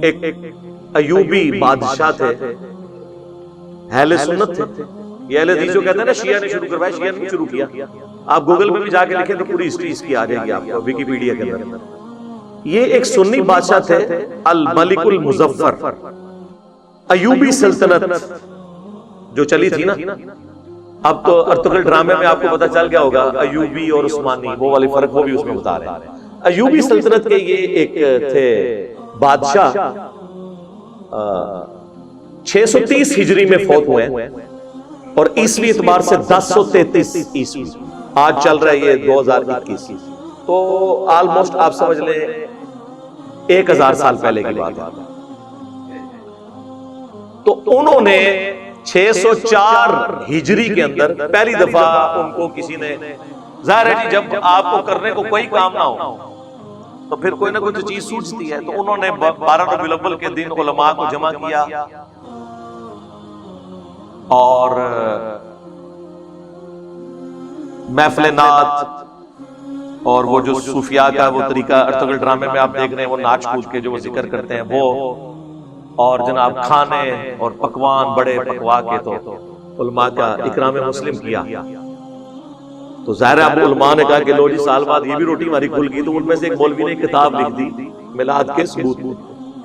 ایک ایوبی بادشاہ تھے، اہل سنت تھے. یہ اہل حدیث جو کہتے ہیں نا شیعہ نے شروع کروایا، شیعہ نے شروع کیا. آپ گوگل میں بھی جا کے لکھیں تو پوری ہسٹری اس کی آ جائے گی آپ کو ویکیپیڈیا کے اندر. یہ ایک سنی بادشاہ تھے الملک المظفر. ایوبی سلطنت جو چلی تھی نا، اب تو ارطغرل ڈرامے میں آپ کو پتہ چل گیا ہوگا ایوبی اور عثمانی وہ والی فرق وہ بھی اس میں بتا رہے ہیں. ایوبی سلطنت کے یہ ایک تھے بادشاہ، 630 ہجری میں فوت ہوئے ہیں اور عیسوی اعتبار سے 1033 عیسوی. آج چل رہا ہے یہ 2021، تو آلموسٹ آپ سمجھ لیں 1000 سال پہلے کی بات ہے. تو انہوں نے 604 ہجری کے اندر پہلی دفعہ ان کو کسی نے، ظاہر ہے جی جب آپ کو کرنے کو کوئی کام نہ ہو تو پھر کوئی نہ کوئی چیز سوچتی ہے، تو انہوں نے 12 ربیع الاول کے دن علماء کو جمع کیا اور محفل نعت اور وہ جو صوفیاء کا وہ طریقہ ارطغرل ڈرامے میں آپ دیکھ رہے ہیں، وہ ناچ کوچ کے جو وہ ذکر کرتے ہیں وہ، اور جناب کھانے اور پکوان بڑے پکوا کے تو علماء کا اکرام مسلم کیا. تو ظاہر ہے علماء نے کہا کہ لو جی سال بعد یہ بھی روٹی ہماری کھل گئی. تو ان میں سے ایک مولوی نے کتاب لکھ دی میلاد کے ثبوت،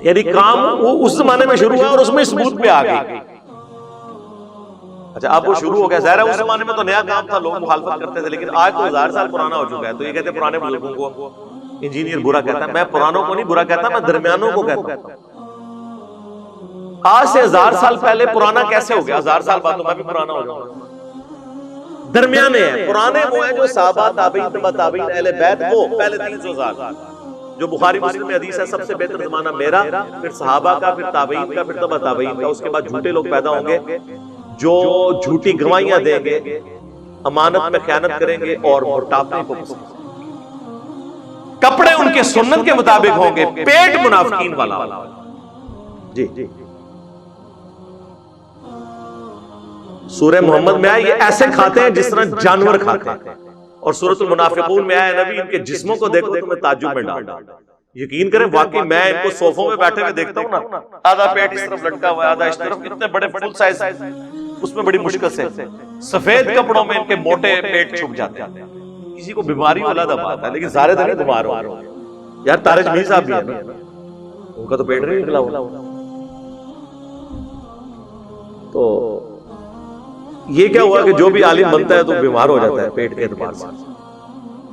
یعنی کام وہ اس زمانے میں شروع ہوا اور اس میں ثبوت پہ آ گئی. اچھا اب وہ شروع ہو گیا، ظاہر ہے اس زمانے میں تو نیا کام تھا، لوگ مخالفت کرتے تھے، لیکن آج تو 1000 سال پرانا ہو چکا ہے. تو یہ کہتے ہیں پرانے بزرگوں کو انجینئر برا کہتا ہے. میں پرانوں کو نہیں برا کہتا، میں درمیانوں کو کہتا ہوں. آج سے 1000 سال پہلے پرانا کیسے ہو گیا؟ 1000 سال بعد تو میں بھی پرانا ہو جاؤں. درمیانے ہیں پرانے، وہ ہیں جو صحابہ تابعین تبع تابعین اہل بیت، وہ پہلے 300 سال جو بخاری مسلم میں حدیث ہے سب سے بہتر زمانہ میرا، پھر صحابہ کا، پھر تابعین کا، پھر تبع تابعین کا. اس کے بعد جھوٹے لوگ پیدا ہوں گے جو جھوٹی گواہیاں دیں گے، امانت میں خیانت کریں گے اور موٹاپے کو پسند کریں گے. کپڑے ان کے سنت کے مطابق ہوں گے، پیٹ منافقین والا. جی سورہ محمد میں آئے یہ ایسے کھاتے ہیں جس طرح جانور کھاتے ہیں، اور سورۃ المنافقون میں آئے نبی ان کے جسموں کو دیکھو تو میں تعجب میں ڈال. یقین کریں واقعی میں ان کو صوفوں میں بیٹھے ہوئے دیکھتا ہوں نا، آدھا پیٹ اس طرف لٹکا ہوا ہے، آدھا اس طرف، اتنے بڑے فل سائز، اس میں بڑی مشکل سے سفید کپڑوں میں ان کے موٹے پیٹ چھپ جاتے ہیں. کسی کو بیماری والا دبا آتا ہے لیکن سارے دن بیمار ہو رہے ہیں. یار طارق جمیل صاحب بھی ہے نا، ان کا تو پیٹ نہیں نکلا ہوا. تو یہ کیا ہوا کہ جو بھی عالم بنتا ہے تو بیمار ہو جاتا ہے پیٹ کے اعتبار سے،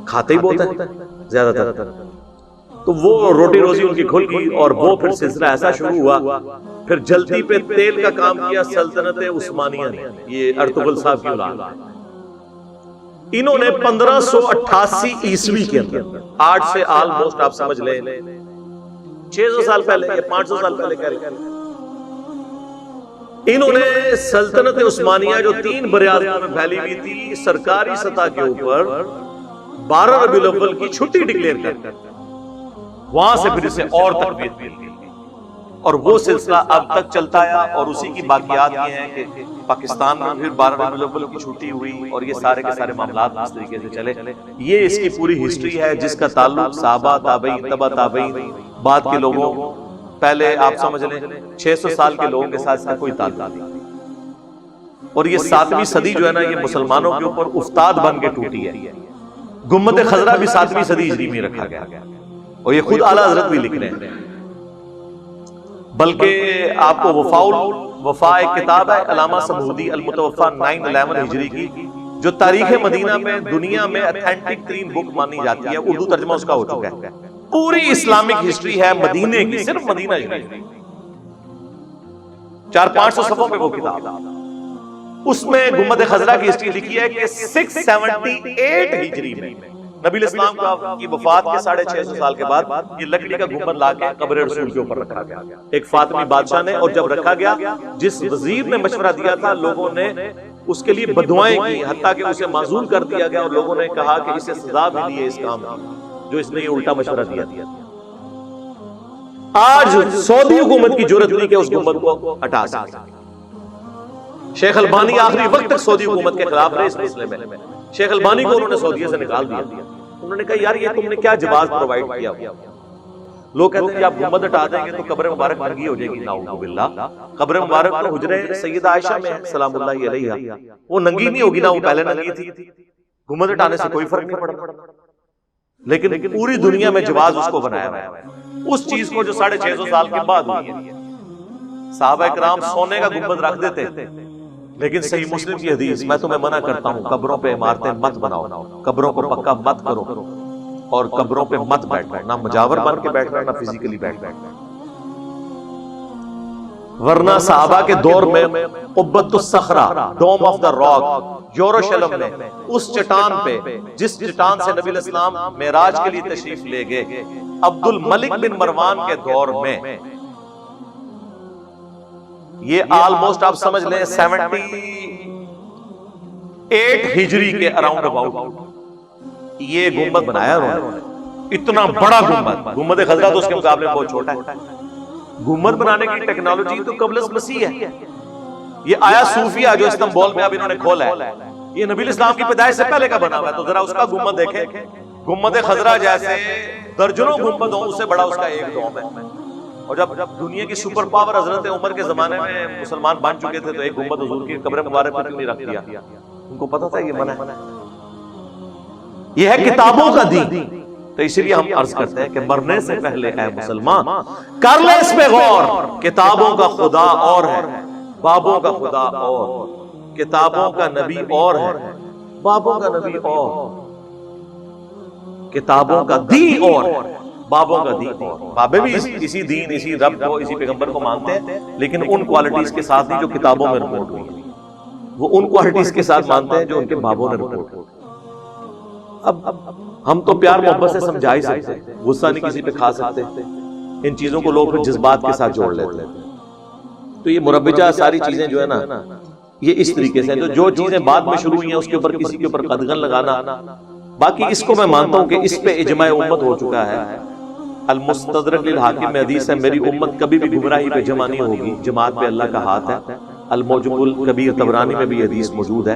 کھاتے ہی بہت ہے زیادہ تر. تو وہ روٹی روزی ان کی کھل گئی اور وہ پھر سلسلہ ایسا شروع ہوا. پھر جلدی پہ تیل کا کام کیا سلطنت عثمانیہ نے، یہ ارطغرل صاحب کی اولاد. انہوں نے 1588 عیسوی کے اندر، آج سے آلموسٹ آپ سمجھ لیں 600 سال پہلے یا 500 سال پہلے کہہ لیں، انہوں نے سلطنت عثمانیہ جو 3 براعظموں میں پھیلی ہوئی تھی، سرکاری سطح کے اوپر 12 ربیع الاول کی چھٹی ڈکلیئر کر، وہاں سے پھر اسے اور تقویت مل گئی. اور وہ سلسلہ اب تک چلتا ہے، اور اسی کی باقیات یہ ہیں کہ پاکستان میں پھر 12 ربیع الاول کی چھٹی ہوئی اور یہ سارے کے سارے معاملات اس طریقے سے چلے. یہ اس کی پوری ہسٹری ہے جس کا تعلق صحابہ تابعین تبع تابعین بعد کے لوگوں، پہلے آپ سمجھ لیں 600 سال کے لوگوں کے ساتھ کوئی تعلق نہیں. اور یہ 7ویں صدی جو ہے نا یہ مسلمانوں کے اوپر افتاد بن کے ٹوٹی ہے. گنبد خضرا بھی 7ویں صدی ہجری میں رکھا گیا، اور یہ خود اعلیٰ حضرت بھی لکھ رہے ہیں. بلکہ آپ کو وفا ایک کتاب ہے علامہ سمودی المتوفا 911 ہجری کی، جو تاریخ مدینہ میں دنیا میں اتھینٹک ترین بک مانی جاتی ہے. اردو ترجمہ اس کا ہو چکا ہے. پوری اسلامک ہسٹری ہے مدینے کی، صرف مدینہ شریف، 400-500 صفحوں پہ وہ کتاب. اس میں گنبد خضرا کی ہسٹری لکھی ہے کہ 678 ہجری میں نبی الاسلام کی وفات کے 650 سال کے بعد یہ لکڑی کا گنبد لا کے قبر رسول کے اوپر رکھا گیا ایک فاطمی بادشاہ نے. اور جب رکھا گیا جس وزیر نے مشورہ دیا تھا لوگوں نے اس کے لیے بددعائیں کی، حتیٰ کہ اسے معزول کر دیا گیا، اور لوگوں نے کہا کہ اسے سزا ملی ہے اس کام کی جو اس نے یہ الٹا مشورہ دیا. آج سعودی حکومت کی جرأت نہیں کہ اس گنبد کو ہٹا سکے. شیخ البانی آخری وقت تک سعودی حکومت کے خلاف رہے اس مسئلے میں. شیخ البانی کو انہوں نے سعودیہ سے نکال دیا. انہوں نے کہا یار یہ تم نے کیا جواز پرووائڈ کیا. لوگ کہتے ہیں آپ گنبد ہٹا دیں گے تو قبر مبارک ننگی ہو جائے گی. نعوذ باللہ. قبر مبارک تو حجرے سیدہ عائشہ میں ہے سلام اللہ علیہا, وہ ننگی نہیں ہوگی نا, وہ پہلے ننگی تھی. گنبد ہٹانے سے کوئی فرق نہیں پڑتا, لیکن پوری دنیا میں جواز اس کو بنایا ہوا ہے, اس چیز کو جو 650 سال کے بعد ہوئی ہے. صحابہ کرام سونے کا گنبد رکھ دیتے, لیکن صحیح مسلم کی حدیث, میں تمہیں منع کرتا ہوں قبروں پہ عمارتیں مت بناؤ, قبروں کو پکا مت کرو, اور قبروں پہ مت بیٹھنا, نہ مجاور بن کے بیٹھنا نہ فزیکلی بیٹھنا. ورنہ صحابہ کے دور میں قبۃ الصخرہ, ڈوم آف دا راک, یروشلم میں اس چٹان پہ, جس چٹان سے نبی الاسلام معراج کے لیے تشریف لے گئے, عبد الملک بن مروان کے دور میں, یہ آلموسٹ آپ سمجھ لیں 78 ہجری کے اراؤنڈ اباؤٹ یہ گنبد بنایا انہوں نے. اتنا بڑا گنبد, گنبد خضرا تو اس کے مقابلے میں بہت چھوٹا ہے. گنبد بنانے کی ٹیکنالوجی تو قبل از مسیح ہے. یہ آیا صوفیہ جو استنبول میں اب انہوں نے کھولا ہے, یہ نبی الاسلام کی پیدائش سے پہلے کا بنا ہوا ہے. تو ذرا اس کا گنبد دیکھیں, گنبد خضرا جیسے درجنوں گنبد ہوں, اس سے بڑا اس کا ایک ڈوم ہے. اور جب دنیا کی سپر پاور حضرت عمر کے زمانے میں مسلمان بن چکے تھے, تو ایک گنبد حضور کی قبر مبارک پر کیوں نہیں رکھ دیا؟ ان کو پتا تھا یہ منع ہے. یہ ہے کتابوں کا دین. تو اسی لیے ہم عرض کرتے ہیں کہ مرنے سے پہلے اے مسلمان کر لے اس پہ غور. کتابوں کا خدا اور ہے, بابوں کا خدا اور, کتابوں کا نبی اور ہے, بابوں کا نبی اور, کتابوں کا دین اور, بابوں کا دین اور. بابے بھی اسی دین, اسی رب کو, اسی پیغمبر کو مانتے ہیں, لیکن ان کوالٹیز کے ساتھ نہیں جو کتابوں میں رپورٹ ہوئی ہیں. وہ ان کوالٹیز کے ساتھ مانتے ہیں جو ان کے بابوں نے رپورٹ ہوئی. اب ہم تو پیار محبت سے سمجھا ہی سکتے ہیں, غصہ نہیں کسی پہ کھا سکتے. ان چیزوں کو لوگ پھر جذبات کے ساتھ جوڑ لیتے ہیں. تو یہ مربجہ ساری چیزیں جو ہے نا, یہ اس طریقے سے جو چیزیں بعد میں شروع ہوئی ہیں اس کے اوپر کسی کے اوپر قدغن لگانا. باقی اس کو میں مانتا ہوں کہ اس پہ اجماع امت ہو چکا ہے. المستدرک للحاکم میں حدیث ہے, میری امت کبھی بھی گمراہی پہ جمع نہیں ہوگی, جماعت پہ اللہ کا ہاتھ ہے. الموجب الکبیر طبرانی میں بھی حدیث موجود ہے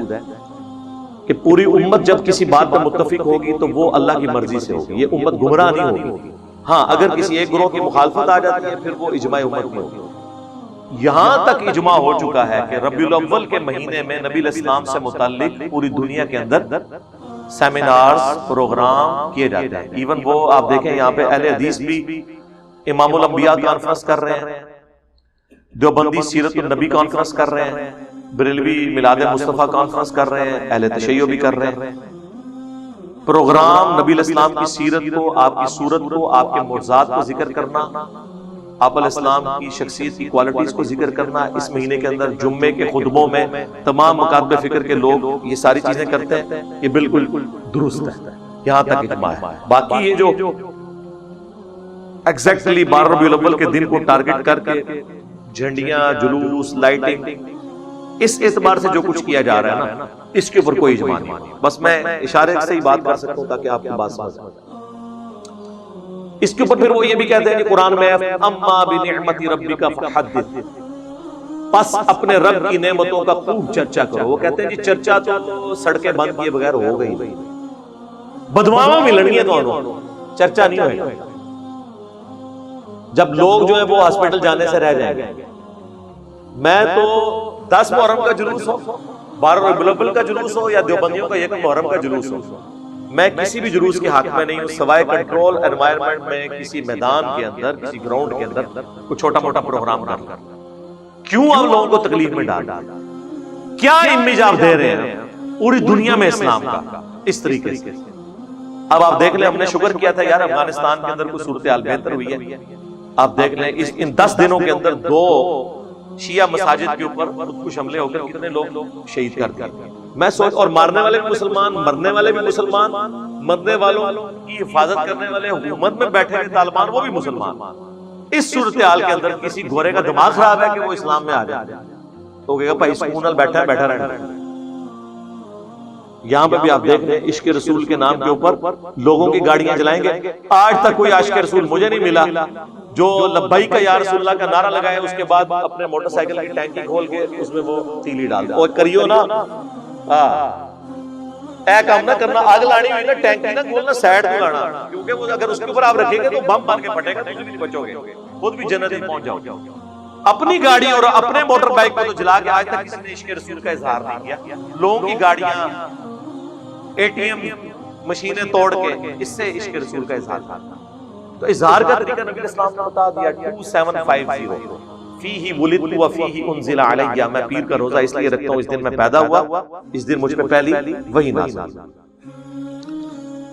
کہ پوری امت جب کسی بات پر متفق ہوگی تو وہ اللہ کی مرضی سے ہوگی, یہ امت گمراہ نہیں ہوگی. ہاں اگر کسی ایک گروہ کی مخالفت آ جاتی ہے پھر وہ اجماع امت نہیں ہوگی. یہاں تک اجماع ہو چکا ہے کہ ربیع الاول کے مہینے میں نبی الاسلام سے متعلق پوری دنیا کے اندر سیمینارز, پروگرام کیے جاتے ہیں. ایون وہ آپ دیکھیں یہاں پہ اہل حدیث بھی امام الانبیاء کانفرنس کر رہے ہیں, دیوبندی سیرت النبی کانفرنس کر رہے ہیں, بریلوی میلاد مصطفیٰ کانفرنس کر رہے ہیں, اہل تشیع بھی کر رہے ہیں. پروگرام نبی الاسلام کی سیرت کو, آپ کی صورت کو, آپ کے معجزات کو ذکر کرنا, آپ علیہ السلام کی شخصیت کی کوالٹیز کو ذکر کرنا. اس مہینے کے اندر جمعے کے خطبوں میں تمام مکاتب فکر کے لوگ یہ ساری چیزیں کرتے ہیں. یہ بالکل درست ہے, یہاں تک اجماع ہے. باقی یہ جو ایگزیکٹلی 12 ربیع الاول کے دن کو ٹارگٹ کر کے جھنڈیاں, جلوس, لائٹنگ, اس اعتبار سے جو کچھ کیا جا رہا ہے نا, اس کے اوپر کوئی اجماع نہیں. بس میں اشارے سے ہی بات کر سکتا ہوں تاکہ آپ کی بات سمجھ آئے. اس کے اوپر پھر وہ یہ بھی کہتے ہیں کہ قرآن میں اما بنعمت ربک فحدث, پس اپنے رب کی نعمتوں کا خوب چرچا کرو. وہ کہتے ہیں جی چرچا تو سڑکیں بند کیے بغیر ہو گئی, بدواواں ملنی ہے تو چرچا نہیں ہوئے گا. جب لوگ جو ہے وہ ہاسپٹل جانے سے رہ جائیں گے. میں تو 10 محرم کا جلوس ہو, 12 ربیع الاول کا جلوس ہو, یا دیوبندیوں کا 1 محرم کا جلوس ہو, میں کسی بھی جلوس کے حق میں نہیں ہوں سوائے کنٹرول انوائرمنٹ میں کسی میدان کے اندر, کسی گراؤنڈ کے اندر کوئی چھوٹا موٹا پروگرام کر. کیوں آپ لوگوں کو تکلیف میں ڈال, کیا امیج آپ دے رہے ہیں پوری دنیا میں اسلام کا اس طریقے سے. اب آپ دیکھ لیں, ہم نے شکر کیا تھا یار افغانستان کے اندر کوئی صورتحال بہتر ہوئی ہے. آپ دیکھ لیں ان 10 دنوں کے اندر 2 شیعہ مساجد کے اوپر خودکش حملے ہو کر کتنے لوگ شہید کر دیے. میں سوچ, اور مارنے والے بھی مسلمان, مرنے والے بھی مسلمان, مرنے والوں کی حفاظت کرنے والے حکومت میں بیٹھے ہوئے طالبان وہ بھی مسلمان. اس صورتحال کے اندر کسی گورے کا دماغ خراب ہے کہ وہ اسلام میں آ جائے, تو کہے گا بھائی سکون نال بیٹھا ہے, بیٹھا رہنا. یہاں پہ بھی آپ دیکھ رہے ہیں عشق رسول کے نام کے اوپر لوگوں کی گاڑیاں جلائیں گے. آج تک کوئی عاشق رسول مجھے نہیں ملا جو لبیک یا رسول اللہ کا نعرہ لگائے اس کے بعد اپنے موٹر سائیکل کی ٹینکی کھول کے اس میں وہ تیلی ڈال دے. اور کریو نا اے کام نہ کرنا, آگ لانی ہوئی نا ٹینکی نہ کھولنا, سائڈ کو لانا, کیونکہ وہ اگر اس کے اوپر آپ رکھیں گے تو بم بن کے پھٹے گا, تم بھی بچو گے, خود بھی جنت میں پہنچ جاؤ گے. اپنی گاڑی اور اپنے موٹر بائک کو تو جلا کے آج تک کسی نے عشق رسول کا اظہار نہیں کیا. لوگوں کی گاڑیاں اے ٹی ایم مشینیں توڑ کے اس سے عشق رسول کا اظہار تھا. تو اظہار کا طریقہ نبی اسلام نے بتا دیا. 2750 فیہ ولدت و فیہ انزل علیہ, میں پیر کا روزہ اس لیے رکھتا ہوں اس دن میں پیدا ہوا, اس دن مجھ پہ پہلی وحی نازل.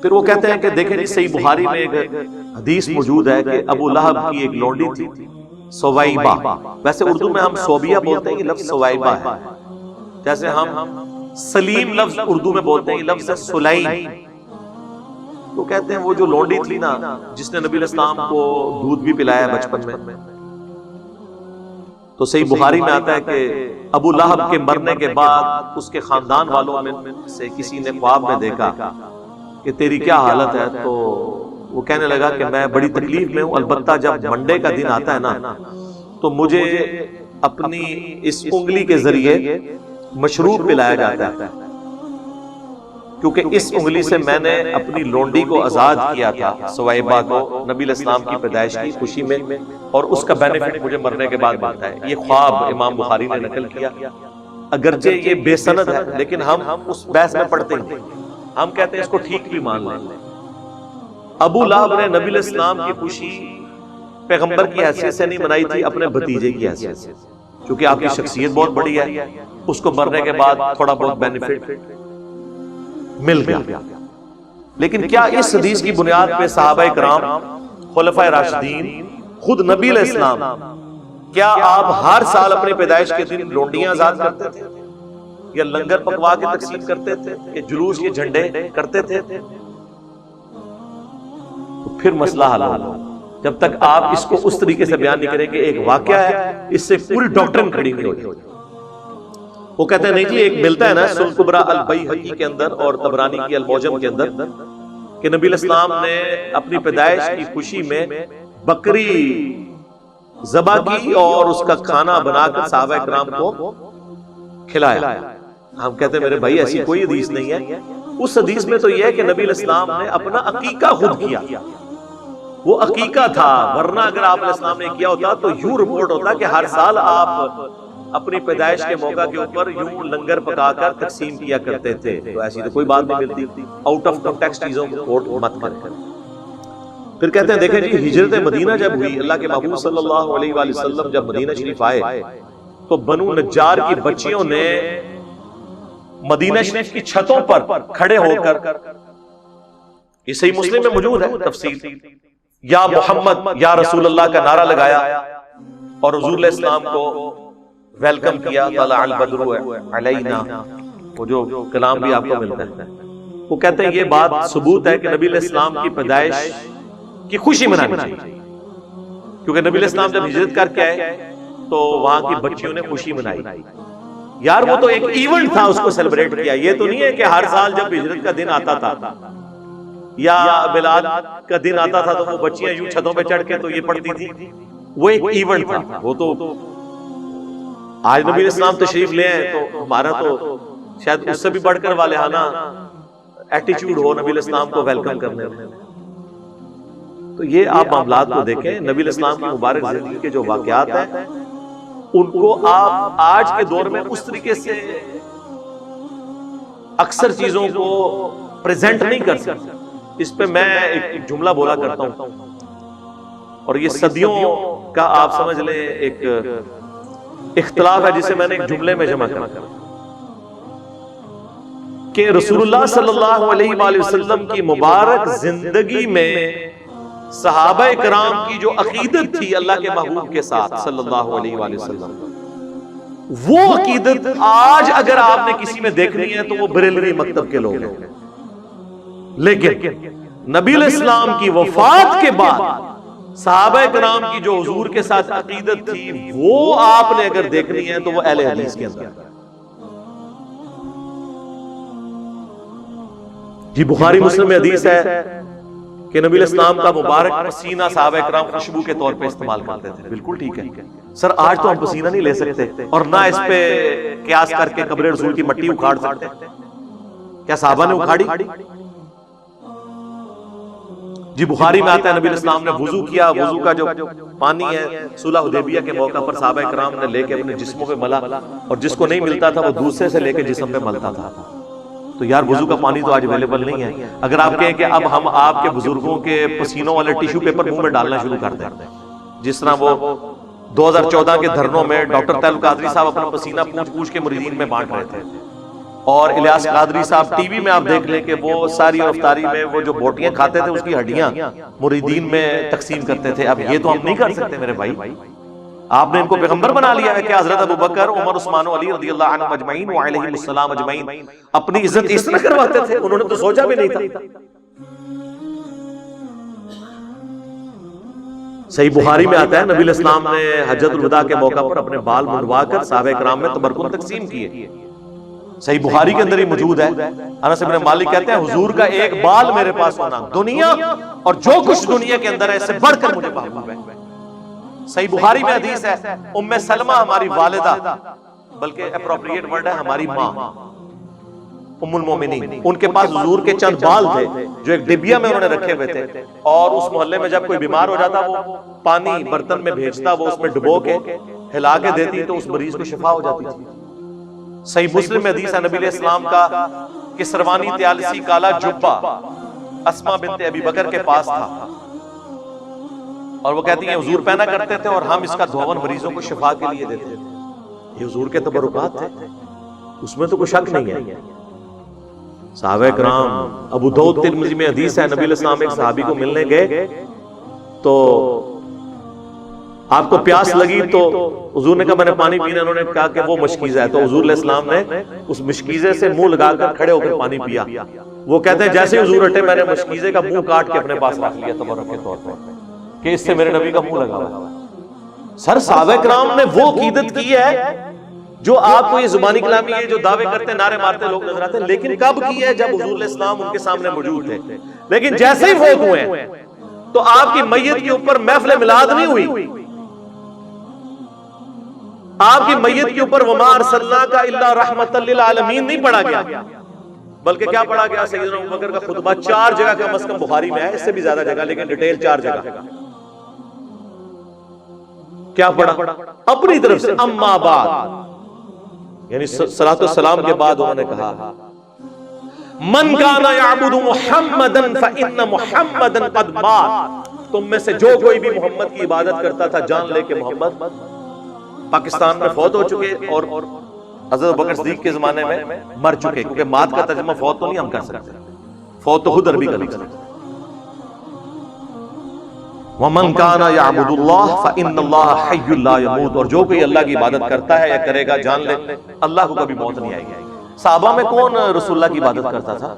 پھر وہ کہتے ہیں کہ دیکھیں جی صحیح بخاری میں ایک حدیث موجود ہے کہ ابو لہب کی ایک لونڈی تھی سویبہ. ویسے اردو میں ہم صوبیہ بولتے ہیں, یہ لفظ سویبہ ہے. جیسے ہم سلیم لفظ اردو میں بولتے ہیں, یہ لفظ ہے سلیم. تو کہتے ہیں وہ جو لونڈی تھی نا جس نے نبی علیہ السلام کو دودھ بھی پلایا بچپن میں, تو صحیح بخاری میں آتا ہے کہ ابو لہب کے مرنے کے بعد اس کے خاندان والوں میں سے کسی نے خواب میں دیکھا کہ تیری کیا حالت ہے. تو وہ کہنے لگا کہ میں بڑی تکلیف میں ہوں, البتہ جب منڈے کا دن آتا ہے نا تو مجھے اپنی اس انگلی کے ذریعے مشروب پلایا جاتا ہے, کیونکہ اس انگلی سے میں نے اپنی لونڈی کو آزاد کیا تھا سویبہ کو نبی علیہ السلام کی پیدائش کی خوشی میں, اور اس کا بینیفٹ مجھے مرنے کے بعد ملتا ہے. یہ خواب امام بخاری نے نقل کیا, اگرچہ یہ بے سند ہے لیکن ہم اس بحث میں پڑھتے ہیں, ہم کہتے ہیں اس کو ٹھیک بھی مان لیں. ابو لہب نے نبی علیہ السلام کی خوشی پیغمبر کی حیثیت سے نہیں منائی تھی, اپنے بھتیجے کی حیثیت سے, کیونکہ آپ کی شخصیت بہت بڑی ہے, اس کو مرنے کے بعد تھوڑا بہت بینیفٹ مل گیا. لیکن کیا اس حدیث کی بنیاد پہ صحابہ کرام خلفائے راشدین خود نبی علیہ السلام کیا آپ ہر سال اپنی پیدائش کے دن لونڈیاں آزاد کرتے تھے, یا لنگر پکوا کے تقسیم کرتے تھے, یا جلوس کے جھنڈے کرتے تھے؟ تو پھر مسئلہ حل ہو. جب تک آپ اس کو اس طریقے سے بیان نہیں کریں کہ ایک واقعہ ہے, اس سے پوری ڈاکٹرن کھڑی نہیں ہوگی. وہ کہتے ہیں نہیں جی ایک ملتا ہے نا سنن کبریٰ البیہقی کے اندر اور طبرانی کی المعجم کے اندر کہ نبی علیہ السلام نے اپنی پیدائش کی خوشی میں بکری ذبح کی اور اس کا کھانا بنا کر صحابہ کرام کو کھلایا. ہم کہتے ہیں میرے بھائی ایسی کوئی حدیث نہیں ہے. اس حدیث میں تو یہ ہے کہ نبی علیہ السلام نے اپنا عقیقہ خود کیا, وہ عقیقہ تھا, ورنہ اگر آپ علیہ السلام نے کیا ہوتا تو یوں رپورٹ ہوتا کہ ہر سال آپ اپنی پیدائش کے موقع کے اوپر یوں لنگر پکا کر تقسیم کیا کرتے تھے. تو ایسی تو کوئی بات نہیں ملتی. آؤٹ آف کنٹیکسٹ چیزوں کو کوٹ مت کریں. پھر کہتے ہیں دیکھیں جی ہجرت مدینہ جب ہوئی, اللہ کے محبوب صلی اللہ علیہ وآلہ وسلم جب مدینہ شریف آئے تو بنو نجار کی بچیوں نے مدینہ شریف کی چھتوں پر کھڑے ہو کر, یہ صحیح مسلم میں موجود ہے تفسیر, یا محمد یا رسول اللہ کا نعرہ لگایا اور حضور علیہ السلام کو ویلکم کیا. طلع البدر علینا, وہ جو کلام بھی آپ کو ملتا ہے. وہ کہتے ہیں یہ بات ثبوت ہے کہ نبی علیہ السلام کی پیدائش کی خوشی منانی چاہیے, کیونکہ نبی علیہ السلام جب ہجرت کر کے آئے تو وہاں کی بچیوں نے خوشی منائی. یار وہ تو ایک ایونٹ تھا, اس کو سیلیبریٹ کیا. یہ تو نہیں ہے کہ ہر سال جب ہجرت کا دن آتا تھا یا میلاد کا دن آتا تھا تو وہ بچیاں یوں چھتوں پہ چڑھ کے تو یہ پڑھتی تھی. وہ ایک ایونٹ تھا. وہ تو آج نبی علیہ السلام تشریف لے آئے تو ہمارا تو شاید اس سے بھی بڑھ کر والہانہ ایٹیچیوڈ ہو نبی علیہ السلام کو ویلکم کرنے میں. تو یہ آپ معاملات کو دیکھیں, نبی علیہ السلام کی مبارک زندگی کے جو واقعات ہیں ان کو آپ آج کے دور میں اس طریقے سے اکثر چیزوں کو پریزنٹ نہیں کر سکتے. اس پہ میں ایک جملہ بولا کرتا ہوں اور یہ صدیوں کا آپ سمجھ لیں ایک اختلاف ہے جسے میں نے ایک جملے میں جمع کر کہ رسول اللہ صلی اللہ علیہ وآلہ وسلم کی مبارک زندگی میں صحابہ کرام کی جو عقیدت تھی اللہ کے محبوب کے ساتھ صلی اللہ علیہ وآلہ وسلم, وہ عقیدت آج اگر آپ نے کسی میں دیکھنی ہے تو وہ بریلوی مکتب کے لوگ ہیں. لیکن نبی علیہ السلام کی وفات کے بعد صحابہ کرام کی جو حضور کے ساتھ عقیدت تھی وہ آپ نے اگر دیکھنی ہے تو وہ اہل حدیث کے اندر. جی بخاری مسلم میں حدیث ہے کہ نبی اسلام کا مبارک پسینہ صحابہ کرام خوشبو کے طور پہ استعمال کرتے تھے. بالکل ٹھیک ہے سر، آج تو ہم پسینہ نہیں لے سکتے اور نہ اس پہ قیاس کر کے قبر رسول کی مٹی اکھاڑ سکتے. کیا صحابہ نے اکھاڑی؟ جی بخاری میں آتا ہے نبی اسلام نے وضو کیا، وضو کا جو پانی ہے صلح حدیبیہ کے موقع پر صحابہ کرام نے لے کے اپنے جسموں پہ ملا، اور جس کو نہیں ملتا تھا وہ دوسرے سے لے کے جسم پہ ملتا تھا. تو یار وضو کا پانی تو آج اویلیبل نہیں ہے. اگر آپ کہیں کہ اب ہم آپ کے بزرگوں کے پسینوں والے ٹیشو پیپر منہ میں ڈالنا شروع کر دیں، جس طرح وہ 2014 کے دھرنوں میں ڈاکٹر طیب قادری صاحب اپنا پسینہ پوچھ پوچھ کے مریدین میں بانٹ رہے تھے، اور الیاس قادری صاحب ٹی وی میں آپ دیکھ لیں کہ وہ ساری افطاری میں وہ جو بوٹیاں کھاتے تھے اس کی ہڈیاں مریدین میں تقسیم کرتے تھے. اب یہ تو ہم نہیں کر سکتے میرے بھائی. آپ نے ان کو پیغمبر بنا لیا ہے کہ حضرت ابوبکر، عمر، عثمان و علی رضی اللہ عنہم اجمعین وعلیہم السلام اجمعین اپنی عزت اس طرح کرواتے تھے؟ انہوں نے تو سوچا بھی نہیں تھا. صحیح بخاری میں آتا ہے نبی الاسلام نے حجۃ الوداع کے موقع پر اپنے بال منڈوا کر صحابہ کرام میں تبرکن تقسیم کیے. صحیح بخاری کے اندر ہی موجود ہے. انس بن مالک کہتے ہیں حضور کا ایک بال میرے پاس ہونا دنیا اور جو کچھ دنیا کے اندر ہے اس سے بڑھ کر مجھے محبوب ہے. صحیح بخاری میں حدیث ہے ام سلمہ ہماری والدہ، بلکہ اپروپریٹ ورڈ ہے ہماری ماں، ام المومنین، ان کے پاس حضور کے چند بال تھے جو ایک ڈبیا میں انہوں نے رکھے ہوئے تھے، اور اس محلے میں جب کوئی بیمار ہو جاتا وہ پانی برتن میں بھیجتا، وہ اس میں ڈبو کے ہلا کے دیتی تو اس مریض کو شفا ہو جاتی تھی. صحیح مسلم میں حدیث ہے نبی علیہ السلام کا کہ سروانی تیالسی کالا جبہ اسماء بنت ابی بکر کے پاس تھا، اور وہ کہتی ہیں حضور پہنا کرتے تھے اور ہم اس کا دھون مریضوں کو شفا کے لیے دیتے تھے. یہ حضور کے تبرکات تھے، اس میں تو کوئی شک نہیں ہے. صحابہ کرام، ابو داؤد ترمذی میں حدیث ہے نبی علیہ السلام ایک صحابی کو ملنے گئے تو آپ کو پیاس لگی تو حضور نے کہا میں نے پانی پینا. انہوں نے کہا کہ وہ مشکیزہ ہے، تو حضور علیہ السلام نے اس مشکیزے سے منہ لگا کر کھڑے ہو کر پانی پیا. وہ کہتے ہیں جیسے حضور ہٹے میں نے مشکیزے کا منہ کاٹ کے اپنے پاس رکھ لیا تبرک کے طور پر کہ اس سے میرے نبی کا منہ لگا ہوا. سر صحابہ کرام نے وہ عقیدت کی ہے جو آپ کو یہ زبانی کلامی ہے جو دعوے کرتے نعرے مارتے لوگ نظر آتے ہیں، لیکن کب کی ہے؟ جب حضور علیہ السلام ان کے سامنے موجود تھے. لیکن جیسے ہی فوت ہوئے تو آپ کی میت کے اوپر محفل میلاد نہیں ہوئی، آپ کی میت کے اوپر وما ارسلناک الا رحمۃ للعالمین نہیں پڑھا گیا، بلکہ کیا پڑھا گیا؟ سیدنا ابوبکر کا خطبہ 4 جگہ کم از کم بخاری میں ہے، اس سے بھی زیادہ جگہ لیکن ڈیٹیل 4 جگہ. کیا پڑھا؟ اپنی طرف سے اما بعد، یعنی صلاۃ والسلام کے بعد انہوں نے کہا من کان یعبد محمدا فان محمدا قد مات. تم میں سے جو کوئی بھی محمد کی عبادت کرتا تھا جان لے کہ محمد پاکستان میں فوت ہو چکے اور حضرت ابوبکر صدیق کے زمانے میں مر چکے، کیونکہ مات کا ترجمہ فوت تو نہیں ہم کر سکتے، فوت تو خود عربی کا لفظ ہے. وَمَنْ كَانَ يَعْبُدُ اللَّهَ فَإِنَّ اللَّهَ حَيٌّ لَا يَمُوتُ. اور جو کوئی اللہ کی عبادت کرتا ہے یا کرے گا جان لے اللہ کو کبھی موت نہیں آئے گی. صحابہ میں کون رسول اللہ کی عبادت کرتا تھا؟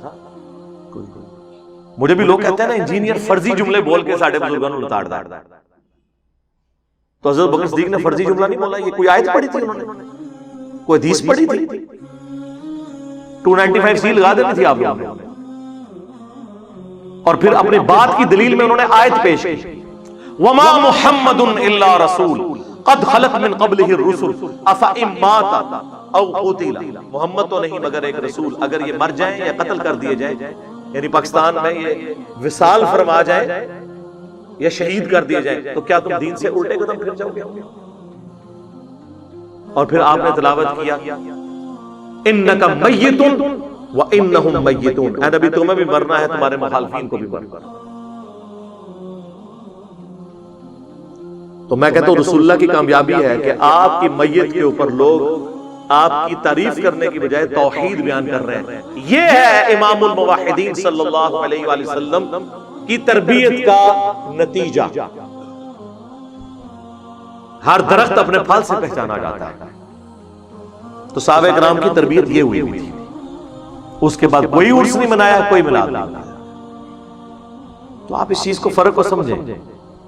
مجھے بھی لوگ کہتے ہیں نا انجینئر فرضی جملے بول کے ساڑھے بزرگوں نے اتار دا. تو حضرت ابوبکر صدیق نے فرضی جملہ نہیں بولا، یہ کوئی آیت پڑھی تھی انہوں نے، کوئی حدیث پڑھی تھی؟ 295 سی لگا دینی تھی آپ لوگوں نے. اور پھر اپنی بات کی دلیل میں انہوں نے آیت پیش کی وما محمد الا رسول قد خلت من قبلہ الرسل افئن مات او قتل. محمد تو نہیں مگر ایک رسول، اگر یہ مر جائیں یا قتل کر دیے جائیں، یعنی پاکستان میں یہ وصال فرما جائیں یا شہید کر دیے جائیں، تو کیا تم دین سے الٹے قدم پھر جاؤ گے؟ اور پھر آپ نے تلاوت کیا انک میت وانہم میتون. اے نبی تمہیں بھی مرنا ہے، تمہارے مخالفین کو بھی مرنا. تو میں کہتا ہوں رسول اللہ کی کامیابی ہے کہ آپ کی میت کے اوپر لوگ آپ کی تعریف کرنے کی بجائے توحید بیان کر رہے ہیں. یہ ہے امام الموحدین صلی اللہ علیہ وآلہ وسلم کی تربیت کا نتیجہ. ہر درخت اپنے پھل سے پہچانا جاتا ہے. تو صحابہ کرام کی تربیت یہ ہوئی تھی. اس کے بعد کوئی عرس نہیں منایا، کوئی میلاد نہیں منایا. تو آپ اس چیز کو فرق کو سمجھیں.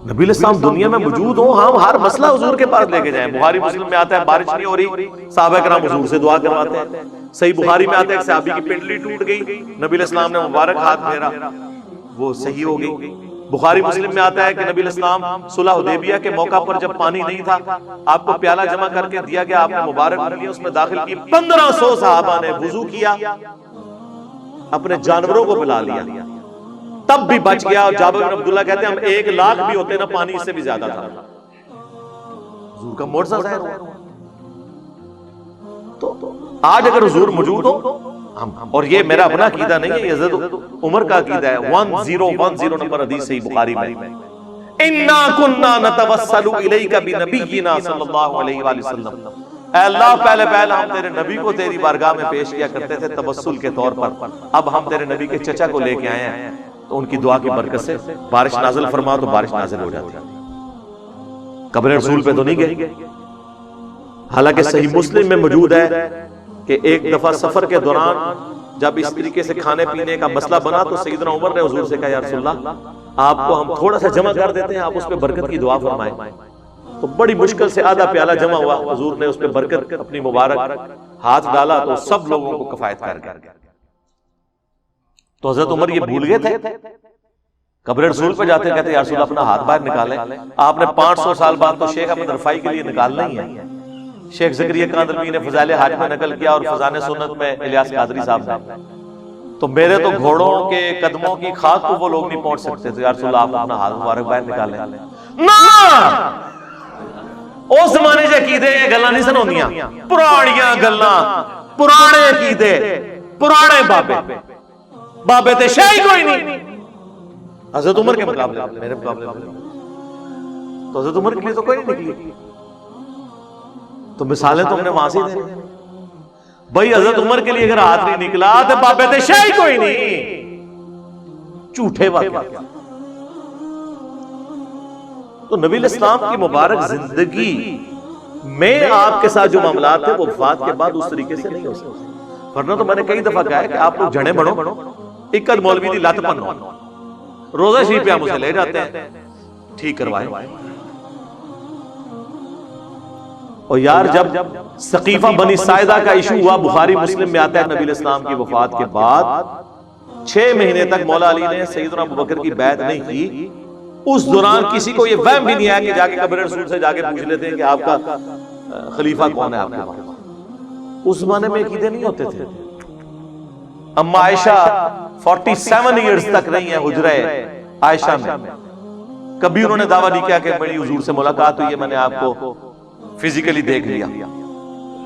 نبی علیہ السلام دنیا میں موجود ہوں، ہم ہر مسئلہ حضور کے پاس لے کے جائیں. بخاری مسلم میں آتا ہے بارش نہیں ہو رہی، صحابہ کرام حضور سے دعا کرواتے ہیں. صحیح بخاری میں آتا ہے ایک صحابی کی پنڈلی ٹوٹ گئی، نبی علیہ السلام نے مبارک ہاتھ پھیرا، وہ صحیح ہو گئی. بخاری مسلم میں آتا ہے کہ نبی علیہ السلام صلح حدیبیہ کے موقع پر جب پانی نہیں تھا، آپ کو پیالہ جمع کر کے دیا گیا، آپ نے مبارک لیا، اس میں داخل کی، 1500 صحابہ نے وضو کیا، اپنے جانوروں کو پلا لیا، تب بھی بچ گیا. اور جابر بن عبداللہ کہتے ہیں ہم 1,00,000 بھی ہوتے نا، پانی اس سے بھی زیادہ تھا. حضور کا معجزہ ظاہر ہوا. تو آج اگر حضور موجود ہو، اور یہ میرا اپنا عقیدہ نہیں ہے، یہ حضرت عمر کا عقیدہ ہے. 1010 نمبر حدیث صحیح بخاری میں، اِنَّا كُنَّا نَتَوَسَّلُ إِلَيْكَ بِنَبِيِّنَا صلی اللہ علیہ وآلہ وسلم. اے اللہ پہلے ہم تیرے نبی کو تیری بارگاہ میں پیش کیا کرتے تھے تبسل کے طور پر، اب ہم تیرے نبی کے چچا کو لے کے آئے ہیں، تو ان کی دعا کی برکت سے بارش نازل فرما، تو بارش نازل ہو جاتی. قبر رسول پہ تو نہیں گئے. حالانکہ صحیح مسلم میں موجود ہے کہ ایک دفعہ سفر کے دوران جب اس طریقے سے کھانے پینے کا مسئلہ بنا تو سیدنا عمر نے حضور سے کہا یا رسول اللہ آپ کو ہم تھوڑا سا جمع کر دیتے ہیں، آپ اس پہ برکت کی دعا فرمائیں. تو بڑی مشکل سے آدھا پیالہ جمع ہوا، حضور نے اس پہ برکت اپنی مبارک ہاتھ ڈالا تو سب لوگوں کو کفایت کر گیا. تو حضرت عمر یہ بھول گئے تھے، قبر رسول پہ جاتے کہتے یا رسول اللہ اپنا ہاتھ باہر نکالیں. آپ نے 500 سال بعد تو شیخ احمد رفاعی کے لیے نکالنا ہی ہے. شیخ زکریا کاندرمی نے فضائل حاج میں نقل کیا، اور فضائل سنت میں الیاس قادری صاحب نے. تو میرے تو گھوڑوں کے قدموں کی خاک کو وہ لوگ نہیں پہنچ سکتے تھے. یا رسول اللہ آپ اپنا ہاتھ مبارک باہر نکالیں. نا اس زمانے سے عقیدے یہ گلاں نہیں سن ہوندیاں، پرانیاں گلاں، پرانے عقیدے، پرانے بابے تے شے کوئی نہیں. حضرت عمر کے مقابلے میرے مقابلے تو حضرت عمر کے لیے تو کوئی نہیں نکلی. تو مثالیں تو ہم نے وہاں سے دیں بھائی. حضرت عمر کے لیے اگر ہاتھ نہیں نکلا تو بابے تے شے کوئی نہیں. جھوٹے واقعات. تو نبی علیہ السلام کی مبارک زندگی میں آپ کے ساتھ جو معاملات تھے وہ وفات کے بعد اس طریقے سے نہیں ہو سکتے. ورنہ تو میں نے کئی دفعہ کہا ہے کہ آپ لوگ جھڑے بڑھو، اکد مولوی دی لت پنو، روزہ شریف پہ ہم اسے لے جاتے ہیں، ٹھیک کروائے. اور یار جب سقیفہ بنی ساعدہ کا ایشو ہوا، بخاری مسلم میں آتا ہے نبی علیہ السلام کی وفات کے بعد 6 مہینے تک مولا علی نے سیدنا ابوبکر کی بیعت نہیں کی. اس دوران کسی کو یہ وہم بھی نہیں آیا کہ جا کے قبر رسول سے جا کے پوچھ لیتے ہیں کہ آپ کا خلیفہ کون ہے آپ کے پاس. اس زمانے میں عقیدے نہیں ہوتے تھے. اما عائشہ 47 ایئرز تک رہی ہیں حجرہ عائشہ میں، کبھی انہوں نے دعویٰ نہیں کیا کہ میری حضور سے ملاقات ہوئی ہے، میں نے آپ کو فزیکلی دیکھ لیا.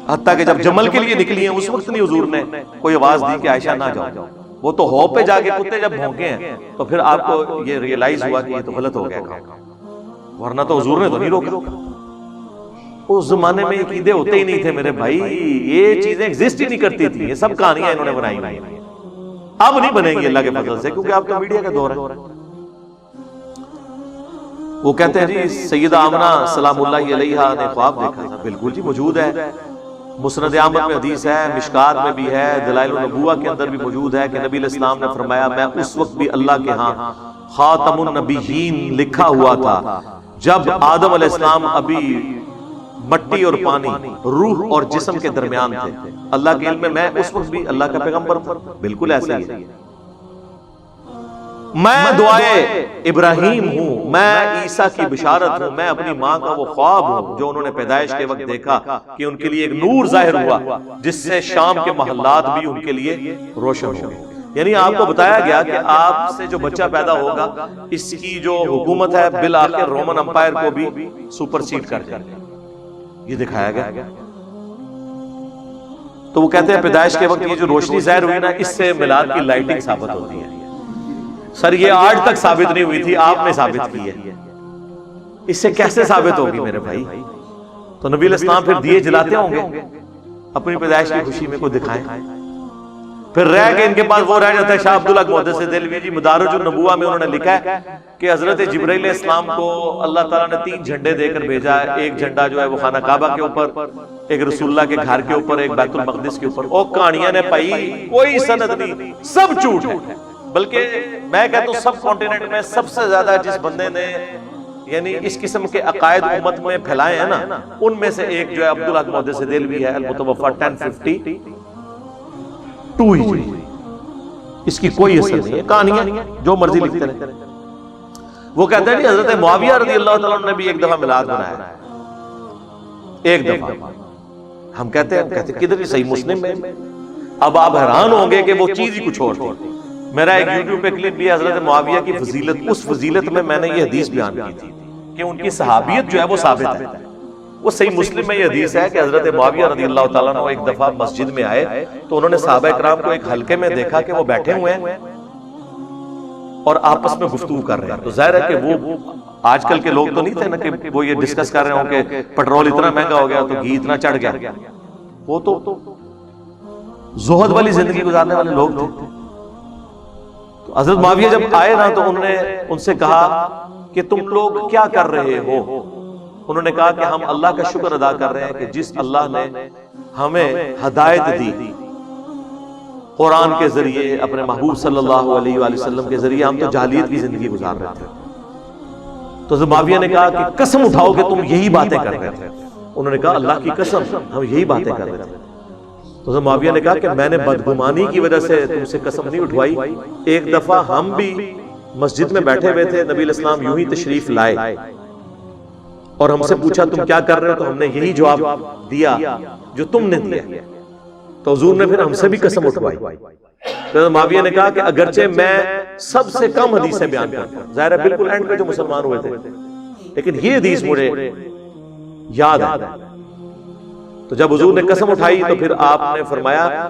حتیٰ کہ جب جمل کے لیے نکلی ہیں اس وقت نہیں حضور نے کوئی آواز دی کہ عائشہ نہ جاؤ. وہ تو ہو پہ جا کے کتے جب بھونکے ہیں تو پھر آپ کو یہ ریئلائز ہوا کہ یہ تو غلط ہو گیا کام، ورنہ تو حضور نے تو نہیں روکا. اس زمانے میں عقیدے ہوتے ہی نہیں تھے میرے بھائی، یہ چیزیں ایگزسٹ ہی نہیں کرتی تھی. یہ سب کہانیاں انہوں نے بنائی ہوئی ہیں، اب نہیں بنیں گی اللہ کے فضل سے، کیونکہ آپ کا میڈیا کا دور ہے. وہ کہتے ہیں جی سیدہ آمنہ سلام اللہ علیہا نے خواب دیکھا تھا. بالکل جی موجود ہے، مسند احمد میں حدیث ہے، مشکات میں بھی ہے، دلائل النبوہ کے اندر بھی موجود ہے کہ نبی علیہ السلام نے فرمایا میں اس وقت بھی اللہ کے ہاں خاتم النبیین لکھا ہوا تھا جب آدم علیہ السلام ابھی مٹی اور پانی، روح اور جسم کے درمیان تھے. اللہ کے علم میں اس وقت بھی اللہ کا پیغمبر تھا. بالکل ایسے ہی ہے. میں دعائے ابراہیم ہوں، میں عیسیٰ کی بشارت ہوں، میں اپنی ماں کا وہ خواب ہوں جو انہوں نے پیدائش کے وقت دیکھا کہ ان کے لیے ایک نور ظاہر ہوا جس سے شام کے محلات بھی ان کے لیے روشن ہو گئے. یعنی آپ کو بتایا گیا کہ آپ سے جو بچہ پیدا ہوگا اس کی جو حکومت ہے بالآخر رومن امپائر کو بھی سپر سیڈ کر جائے گا. یہ دکھایا گیا. تو وہ کہتے ہیں پیدائش کے وقت یہ جو روشنی ظاہر ہوئی نا، اس سے میلاد کی لائٹنگ ثابت ہوتی ہے. سر یہ آج تک ثابت نہیں ہوئی تھی، آپ نے ثابت کی ہے. اس سے کیسے ثابت ہوگی میرے بھائی؟ تو نبی علیہ السلام پھر دیے جلاتے ہوں گے اپنی پیدائش کی خوشی میں، کو دکھائیں. پھر رہ کے ان کے پاس وہ رہ جاتا ہے. شاہ عبداللہ محدث دہلوی جی مدارج النبوہ میں انہوں نے لکھا ہے کہ حضرت جبرائیل علیہ السلام کو اللہ تعالیٰ نے 3 جھنڈے دے کر بھیجا ہے. ایک جھنڈا جو ہے وہ خانہ کعبہ کے اوپر، ایک رسول اللہ کے گھر کے اوپر، ایک بیت المقدس کے اوپر. اور کہانیاں نے پائی کوئی سند نہیں، سب جھوٹ ہے. بلکہ میں کہتا ہوں سب کانٹیننٹ میں سب سے زیادہ جس بندے نے یعنی اس قسم کے عقائد امت میں پھیلائے ہیں نا، ان میں سے ایک جو ہے عبداللہ محدث دہلوی ہے، المتوفی 1052 ہجری۔ اس کی کوئی اثر نہیں ہے، کہانیاں جو مرضی لکھتے رہے۔ وہ کہتے ہیں حضرت معاویہ رضی اللہ تعالیٰ عنہ نے بھی ایک دفعہ میلاد منایا، ایک دفعہ۔ ہم کہتے ہیں کدھر صحیح مسلم میں؟ اب آپ حیران ہوں گے کہ وہ چیز ہی کچھ اور تھی۔ میرا ایک یوٹیوب پہ کلپ بھی حضرت معاویہ کی فضیلت، اس فضیلت میں میں نے یہ حدیث بیان کی تھی کہ ان کی صحابیت جو ہے وہ ثابت ہے۔ وہ صحیح مسلم میں یہ حدیث ہے کہ حضرت معاویہ رضی اللہ تعالیٰ عنہ ایک دفعہ مسجد میں آئے تو انہوں نے صحابہ کرام کو ایک حلقے میں دیکھا کہ وہ بیٹھے ہوئے ہیں اور آپس میں گفتگو کر رہے ہیں۔ تو ظاہر ہے کہ وہ آج کل کے لوگ تو نہیں تھے نا کہ وہ یہ ڈسکس کر رہے ہوں کہ پٹرول اتنا مہنگا ہو گیا تو گھی اتنا چڑھ گیا۔ وہ تو زہد والی زندگی گزارنے والے لوگ تھے۔ تو حضرت معاویہ جب آئے نا تو انہوں نے ان سے کہا کہ تم لوگ کیا کر رہے ہو؟ انہوں نے کہا کہ ہم اللہ کا شکر ادا کر رہے ہیں کہ جس اللہ نے ہمیں ہدایت دی قرآن کے ذریعے، اپنے محبوب صلی اللہ علیہ وآلہ وسلم کے ذریعے، ہم تو جاہلیت کی زندگی گزار رہے تھے۔ تو حضرت معاویہ نے کہا کہ قسم اٹھاؤ کہ تم یہی باتیں کر رہے تھے۔ انہوں نے کہا اللہ کی قسم ہم یہی باتیں کر رہے تھے۔ تو حضرت معاویہ نے کہا کہ میں نے بدگمانی کی وجہ سے تم سے قسم نہیں اٹھوائی، ایک دفعہ ہم بھی مسجد میں بیٹھے ہوئے تھے، نبی علیہ السلام یوں ہی تشریف لائے اور ہم سے پوچھا تم کیا کر رہے ہو، تو ہم نے یہی جواب دیا جو تم نے دیا۔ تو حضور نے پھر ہم سے بھی قسم اٹھوائی۔ تو معاویہ نے کہا کہ اگرچہ میں سب سے کم حدیثیں بیان کرتا ہوں، ظاہر ہے بالکل اینڈ پہ جو مسلمان ہوئے تھے، لیکن یہ حدیث مجھے یاد ہے۔ تو جب حضور نے قسم اٹھائی تو پھر آپ نے فرمایا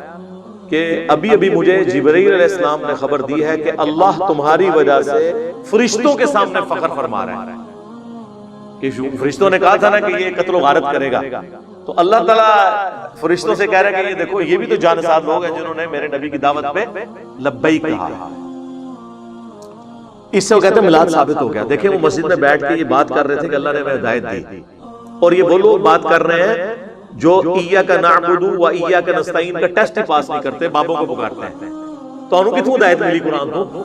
کہ ابھی ابھی مجھے جبرائیل علیہ السلام نے خبر دی ہے کہ اللہ تمہاری وجہ سے فرشتوں کے سامنے فخر فرما رہا ہے۔ کہ فرشتوں نے کہا تھا نا کہ یہ قتل و غارت کرے گا، تو اللہ تعالیٰ فرشتوں سے کہہ رہا ہے کہ یہ دیکھو یہ بھی تو جانسار لوگ ہیں جنہوں نے میرے نبی کی دعوت پہ لبیک کہا۔ اس سے وہ کہتے ہیں میلاد ثابت ہو گیا۔ دیکھیں وہ مسجد میں بیٹھ کے یہ بات کر رہے تھے کہ اللہ نے ہمیں ہدایت دی، اور یہ وہ لوگ بات کر رہے ہیں جو ایاک نعبد و ایاک نستعین کا ٹیسٹ ہی پاس نہیں کرتے، بابوں کو پکارتے ہیں۔ تو انہوں کتوں ہدایت ملی قرآن کو؟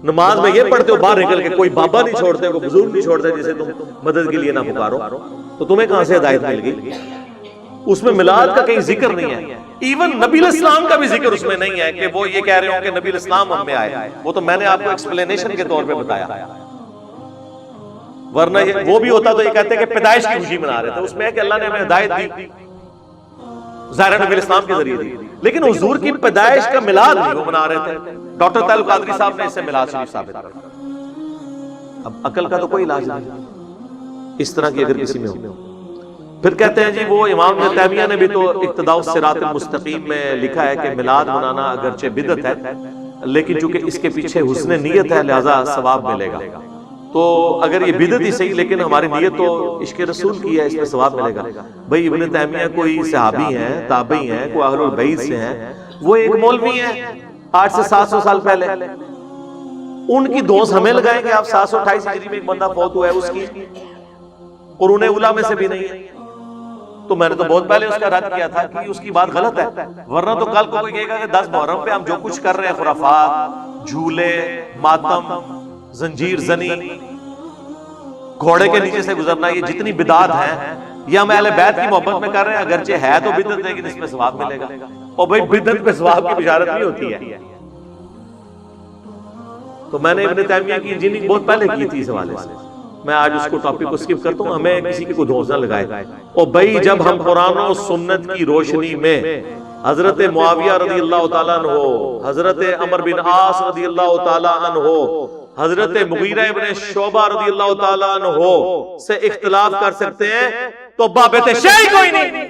نماز میں یہ پڑھتے ہو باہر نکل کے کوئی بابا نہیں چھوڑتے، کوئی بزرگ نہیں چھوڑتے جسے تم مدد کے لیے نہ پکارو، تو تمہیں کہاں سے ہدایت مل گئی؟ اس میں میلاد کا کہیں ذکر نہیں ہے، ایون نبی علیہ السلام کا بھی ذکر اس میں نہیں ہے کہ وہ یہ کہہ رہے ہوں کہ نبی علیہ السلام ہم میں آئے۔ وہ تو میں نے آپ کو ایکسپلینیشن کے طور پہ بتایا، ورنہ وہ بھی ہوتا تو یہ کہتے کہ پیدائش کی خوشی منا رہے تھے۔ اس میں ہے کہ اللہ نے ہمیں ہدایت دی، ظاہر نبی علیہ السلام کے ذریعے دی، لیکن حضور کی پیدائش کا میلاد نہیں وہ منا رہے تھے۔ ڈاکٹر طاہر القادری صاحب نے اس سے میلاد شریف ثابت کیا۔ اب عقل کا تو کوئی علاج نہیں اس طرح کی اگر کسی میں ہو۔ پھر کہتے ہیں جی وہ امام ابن تیمیہ نے بھی تو اقتداء الصراط المستقیم میں لکھا ہے کہ میلاد منانا اگرچہ بدعت ہے لیکن چونکہ اس کے پیچھے حسن نیت ہے لہذا ثواب ملے گا۔ تو اگر یہ بدعت ہی صحیح لیکن ہماری نیت تو عشق رسول کی ہے، اس میں ثواب ملے گا۔ بھائی ابن تیمیہ کوئی صحابی ہیں، تابعی ہیں، کوئی اہل البیت سے ہیں، وہ ایک مولوی ہیں 8 سے 700 سال پہلے، ان کی دوست ہمیں لگائیں گے آپ 728 ہجری میں ایک بندہ فوت ہوا ہے، اس کی قرون اولیٰ میں سے بھی نہیں ہے۔ تو میں نے تو بہت پہلے اس کا رد کیا تھا کہ اس کی بات غلط ہے، ورنہ تو کل کو کوئی کہے گا کہ 10 محرم پہ ہم جو کچھ کر رہے ہیں، خرافات، جھولے، ماتم، زنجیر زنی، گھوڑے کے نیچے سے گزرنا، یہ جتنی بدعات ہیں یہ ہم اہل بیت کی محبت میں کر رہے ہیں، اگرچہ ہے تو بدعت لیکن اس میں ثواب ملے گا۔ اور بھائی بدعت پہ ثواب کی بشارت نہیں ہوتی ہے۔ تو میں نے ابن تیمیہ کی انجینئرنگ بہت پہلے کی تھی اس حوالے سے، میں آج اس کو ٹاپک کو سکپ کرتا ہوں، ہمیں کسی کی کوئی دھوس نہ لگائے۔ اور بھائی جب ہم قرآن و سنت کی روشنی میں حضرت معاویہ رضی اللہ تعالیٰ عنہ، حضرت عمر بن عاص رضی اللہ تعالیٰ عنہ، حضرت مغیرہ ابن شعبہ رضی اللہ تعالیٰ عنہ سے اختلاف کر سکتے ہیں تو بابت شیعی کوئی نہیں،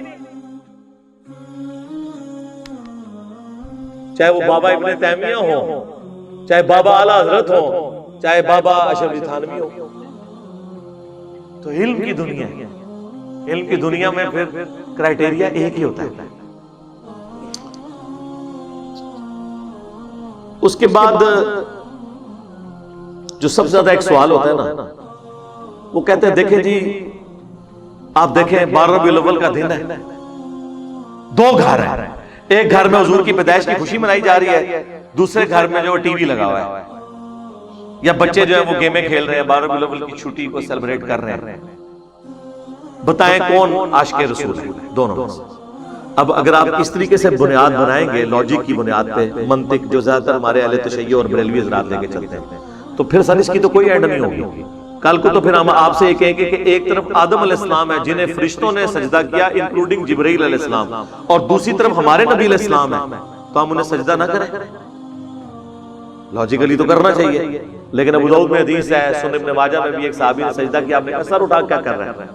چاہے وہ بابا ابن تیمیہ ہو، چاہے بابا اعلیٰ حضرت ہو، چاہے بابا اشرف علی تھانوی ہو۔ تو علم کی دنیا، علم کی دنیا میں پھر کرائٹیریا ایک ہی ہوتا ہے۔ اس کے بعد جو سب سے زیادہ ایک سوال ہوتا ہے نا، وہ کہتے ہیں دیکھیں جی آپ دیکھیں 12 ربیع الاول کا دن ہے، 2 گھر ہیں، ایک گھر میں حضور کی پیدائش کی خوشی منائی جا رہی ہے، دوسرے گھر میں جو ٹی وی لگا ہوا ہے، یا بچے جو ہیں وہ گیمیں کھیل رہے ہیں، 12 ربیع الاول کی چھٹی کو سیلیبریٹ کر رہے ہیں، بتائیں کون عاشق رسول ہے؟ دونوں میں سے۔ اب اگر آپ اس طریقے سے بنیاد بنائیں گے، لاجک کی بنیاد پہ، منطق جو زیادہ تر ہمارے اہل تشیع اور بریلوی حضرات لے کے چلتے ہیں، تو پھر سر اس کی تو کوئی اینڈ نہیں ہوگی۔ کل کو تو پھر ہم آپ سے یہ کہیں گے کہ ایک طرف آدم علیہ السلام ہے جنہیں فرشتوں نے سجدہ کیا انکلوڈنگ جبرائیل علیہ السلام، اور دوسری طرف ہمارے نبی علیہ السلام ہے، تو ہم انہیں سجدہ نہ کریں؟ لاجیکلی تو کرنا چاہیے، لیکن ابو داؤد میں حدیث ہے، سنن ابن ماجہ میں بھی ایک صحابی نے سجدہ کیا، آپ نے کہا سر اٹھا کیا کر رہے ہیں؟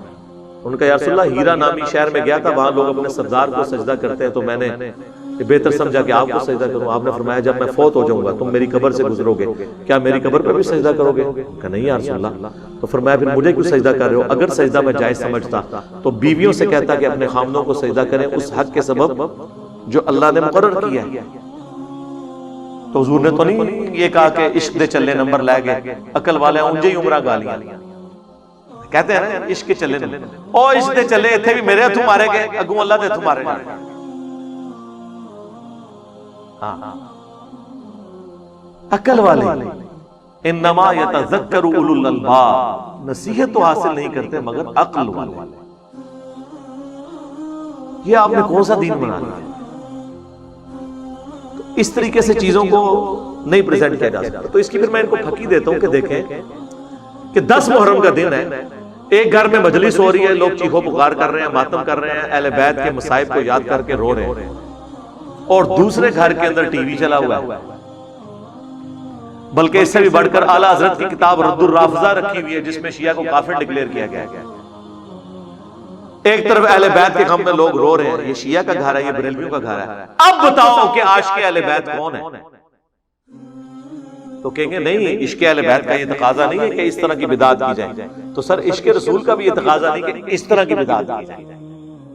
ان کا یا رسول اللہ ہیرا نامی شہر میں گیا تھا، وہاں لوگ اپنے سردار کو سجدہ کرتے ہیں، تو میں نے بہتر سمجھا کہ آپ کو سجدہ کروں۔ آپ نے فرمایا جب میں فوت ہو جاؤں گا تم میری قبر سے گزرو گے، کیا میری قبر پہ بھی سجدہ کرو گے؟ کہ نہیں یا رسول اللہ۔ تو فرمایا پھر مجھے کیوں سجدہ کر رہے ہو؟ اگر سجدہ میں جائز سمجھتا تو بیویوں سے کہتا کہ اپنے خامدوں کو سجدہ کریں اس حق کے سبب جو اللہ نے مقرر کیا ہے۔ تو حضور نے تو نہیں یہ کہا کہ عشق دے چلے نمبر لے گئے، عقل والے اونجے ہی عمرہ گالیاں کہتے ہیں نا، عشق کے چلے نمبر، او عشق دے چلے اتھے بھی میرے ہتھوں مارے گئے، اگوں اللہ دے ہتھوں مارے گئے۔ عقل والے انما یتذکر اولو الالباب، نصیحت تو حاصل نہیں کرتے مگر عقل والے۔ یہ آپ نے کون سا دین بنا لیا؟ اس طریقے سے چیزوں کو نہیں پریزنٹ کیا جا سکتا۔ تو اس کی پھر میں ان کو پھکی دیتا ہوں کہ دیکھیں کہ 10 محرم کا دن ہے، ایک گھر میں مجلس ہو رہی ہے، لوگ چیخو پکار کر رہے ہیں، ماتم کر رہے ہیں، اہل بیت کے مصائب کو یاد کر کے رو رہے ہیں، اور دوسرے گھر کے اندر ٹی وی چلا ہوا ہے، بلکہ اس سے بھی بڑھ کر اعلیٰ حضرت کی کتاب رد الرافضہ رکھی ہوئی ہے جس میں شیعہ کو کافر ڈکلیئر کیا گیا ہے۔ ایک طرف اہل بیت کے غم میں لوگ رو رہے ہیں، یہ شیعہ کا گھر ہے، یہ بریلویوں کا گھر ہے۔ اب بتاؤ کہ عاشق اہل بیت کون ہے؟ تو کہیں گے نہیں، عشق اہل بیت کا یہ تقاضا نہیں ہے کہ اس طرح کی بدعت کی جائے۔ تو سر عشق رسول کا بھی یہ تقاضا نہیں کہ اس طرح کی بدعت کی جائے۔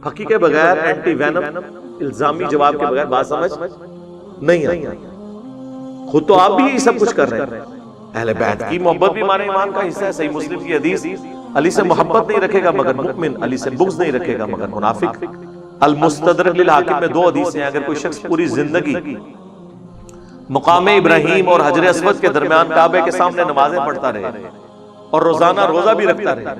پھکی کے بغیر، اینٹی وینم الزامی جواب کے بغیر بات سمجھ نہیں آئی۔ خود تو آپ بھی یہ سب کچھ کر رہے ہیں۔ اہل بیت کی محبت بھی ہمارے ایمان کا حصہ ہے۔ صحیح مسلم کی حدیث، علی سے محبت نہیں رکھے گا مگر مؤمن، علی سے بغض نہیں رکھے گا مگر منافق۔ المستدرک للحاکم میں 2 حدیثیں ہیں۔ اگر کوئی شخص پوری زندگی مقام ابراہیم اور حجر اسود کے درمیان کعبے کے سامنے نمازیں پڑھتا رہے اور روزانہ روزہ بھی رکھتا رہے،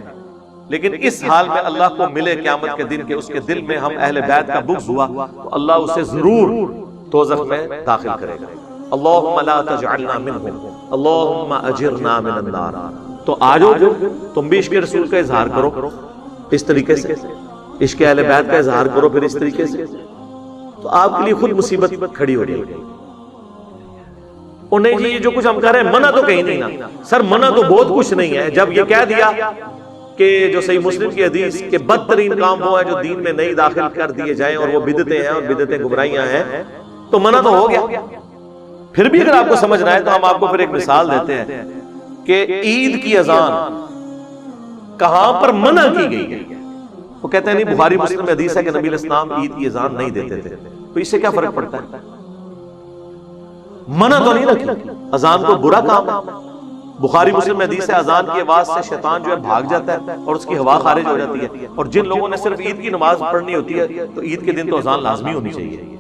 لیکن اس حال میں اللہ کو ملے قیامت کے دن کہ اس کے دل میں ہم اہل بیت کا بغض ہوا، تو اللہ اسے ضرور دوزخ میں داخل کرے گا۔ اللہم لا تجعلنا منہم، اللہم اجرنا من النار۔ تو آجو تم بھی عشق رسول کا اظہار کرو اس طریقے سے، عشق اہل بیت کا اظہار کرو پھر اس طریقے سے، تو آپ کے لیے خود مصیبت کھڑی ہو جائے گی۔ انہیں جی یہ جو کچھ ہم کر رہے ہیں منع تو کہیں نہیں نا سر، منع تو بہت کچھ نہیں ہے۔ جب یہ کہہ دیا کہ جو صحیح مسلم کی حدیث کہ بدترین کام وہ ہے جو دین میں نہیں داخل کر دیے جائیں اور وہ بدعتیں ہیں اور بدعتیں گمراہیاں ہیں، تو منع تو ہو گیا۔ پھر بھی اگر آپ کو سمجھنا ہے تو ہم آپ کو پھر ایک مثال دیتے ہیں کہ عید کی اذان کہاں پر منع کی گئی ہے۔ وہ کہتے ہیں نہیں، بخاری مسلم میں حدیث ہے کہ نبی علیہ السلام عید کی اذان نہیں دیتے تھے، تو اس سے کیا فرق پڑتا ہے؟ منع تو نہیں رکھی، اذان کو برا کام ہے۔ بخاری مسلم میں حدیث ہے اذان کی آواز سے شیطان جو ہے بھاگ جاتا ہے اور اس کی ہوا خارج ہو جاتی ہے، اور جن لوگوں نے صرف عید کی نماز پڑھنی ہوتی ہے تو عید کے دن تو اذان لازمی ہونی چاہیے،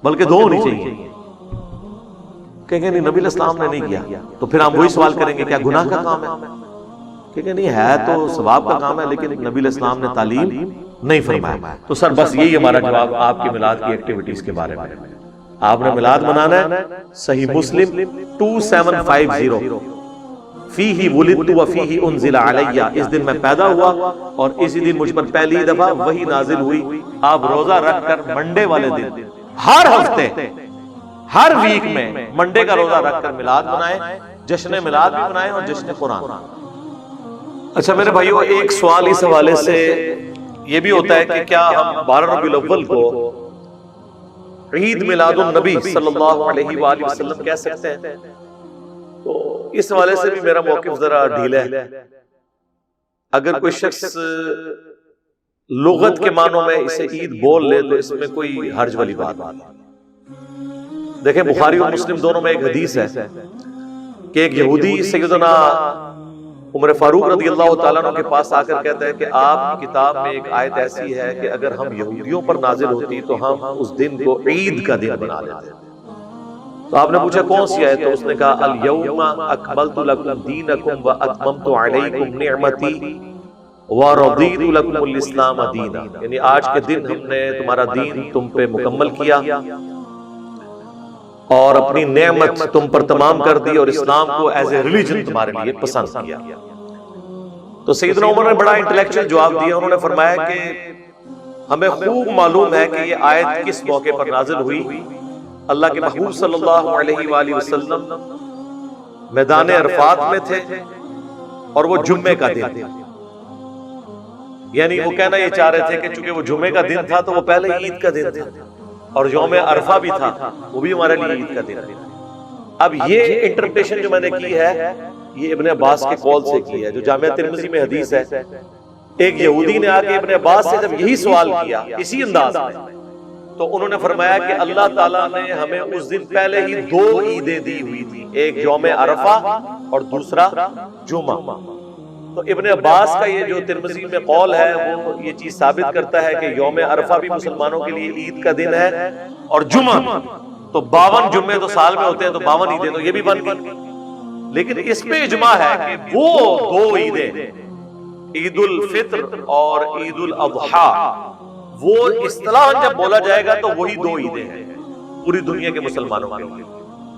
بلکہ 2 ہونی چاہیے۔ کہیں گے نہیں نبی علیہ السلام نے نہیں کیا، تو پھر ہم وہی سوال کریں گے کیا گناہ کا کام ہے؟ کہیں گے نہیں، ہے تو ثواب کا کام ہے لیکن نبی علیہ السلام نے تعلیم نہیں فرمایا۔ تو سر بس یہی ہمارا جواب آپ کی میلاد کی ایکٹیویٹیز کے بارے میں۔ آپ نے میلاد منانا ہے، صحیح مسلم 2750 فیہ ولدت وفیہ انزل علیہ، اس دن میں پیدا ہوا اور اسی دن مجھ پر پہلی دفعہ وحی نازل ہوئی۔ آپ روزہ رکھ کر منڈے والے دن ہر ہفتے ہر ویک میں منڈے کا روزہ رکھ کر میلاد منائیں، جشن میلاد بھی منائیں اور جشن قرآن۔ اچھا میرے بھائیو، ایک سوال اس حوالے سے یہ بھی ہوتا ہے کہ کیا ہم 12 ربیع الاول کو عید میلاد النبی صلی اللہ علیہ وآلہ وسلم کہہ سکتے ہیں؟ تو اس حوالے سے بھی میرا موقف ذرا ڈھیلا ہے۔ اگر کوئی شخص لغت کے معنوں میں اسے عید بول لے تو اس میں کوئی حرج والی بات نہیں۔ دیکھیں بخاری اور مسلم دونوں میں ایک حدیث ہے کہ ایک یہودی سیدنا عمر فاروق رضی اللہ تعالیٰ عنہ کے پاس آ کر کہتا ہے کہ آپ کی کتاب میں ایک آیت ایسی ہے کہ اگر ہم یہودیوں پر نازل ہوتی تو ہم اس دن کو عید کا دن بنا لیتے۔ تو آپ نے پوچھا کون سی آیت؟ تو اس نے کہا الیوم اکملت لکم دینکم واتممت علیکم نعمتی ورضیت لکم الاسلام دینا، یعنی آج کے دن ہم نے تمہارا دین تم پہ مکمل کیا اور اپنی نعمت تم پر تمام کر دی اور اسلام کو ایز اے ریلیجن تمہارے لیے پسند کیا۔ تو سیدنا عمر نے بڑا انٹلیکچوئل جواب دیا، انہوں نے فرمایا کہ ہمیں خوب معلوم ہے کہ یہ آیت کس موقع پر نازل ہوئی۔ اللہ کے محبوب صلی اللہ علیہ وآلہ وسلم میدان عرفات میں تھے اور وہ جمعے کا دن تھا، یعنی وہ کہنا یہ چاہ رہے تھے کہ چونکہ وہ جمعے کا دن تھا تو وہ پہلے عید کا دن تھا، اور یوم عرفہ بھی تھا، وہ بھی ہمارے لیے عید کا دن تھا۔ اب یہ انٹرپریٹیشن جو میں نے کی ہے یہ ابن عباس کے قول سے کی ہے، جو جامعہ ترمذی میں حدیث ہے۔ ایک یہودی نے آ کے ابن عباس سے جب یہی سوال کیا اسی انداز میں، تو انہوں نے فرمایا کہ اللہ تعالیٰ نے ہمیں اس دن پہلے ہی 2 عیدیں دی ہوئی تھی، ایک یوم عرفہ اور دوسرا جمعہ۔ تو ابن عباس کا یہ جو ترمذی میں قول ہے وہ یہ چیز ثابت کرتا ہے کہ یوم عرفہ بھی مسلمانوں کے لیے عید کا دن ہے، اور جمعہ تو 52 جمعے تو سال میں ہوتے ہیں، تو 52 عیدیں تو یہ بھی بن گئی۔ لیکن اس پہ اجماع ہے کہ وہ 2 عیدیں، عید الفطر اور عید الاضحیٰ، وہ اصطلاح جب بولا جائے گا تو وہی 2 عیدیں ہیں پوری دنیا کے مسلمانوں کے لیے۔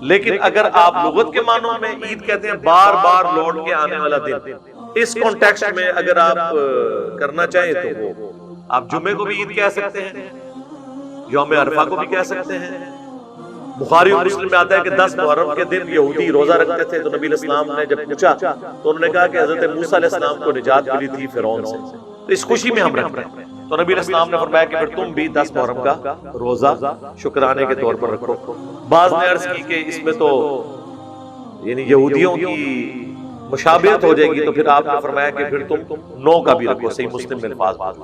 لیکن اگر آپ لغت کے معنوں میں عید کہتے ہیں بار بار لوٹ کے آنے والا دن، اس کانٹیکسٹ میں اگر آپ کرنا چاہیں تو وہ آپ جمعے کو بھی عید کہہ سکتے ہیں، یوم عرفہ کو بھی کہہ سکتے ہیں۔ بخاری اور مسلم میں آتا ہے کہ 10 محرم کے دن یہودی روزہ رکھتے تھے، تو نبی علیہ السلام نے جب پوچھا تو انہوں نے کہا کہ حضرت موسیٰ علیہ السلام کو نجات ملی تھی فرعون سے، تو اس خوشی میں ہم رکھتے ہیں۔ تو نبی علیہ السلام نے فرمایا کہ پھر تم بھی 10 محرم کا روزہ شکرانے کے طور پر رکھو۔ بعض نے عرض کی کہ اس میں تو یعنی یہودیوں کی مشابہت ہو جائے گی، تو پھر آپ نے فرمایا کہ پھر تم 9 کا بھی رکھو، صحیح مسلم میں الفاظ بات۔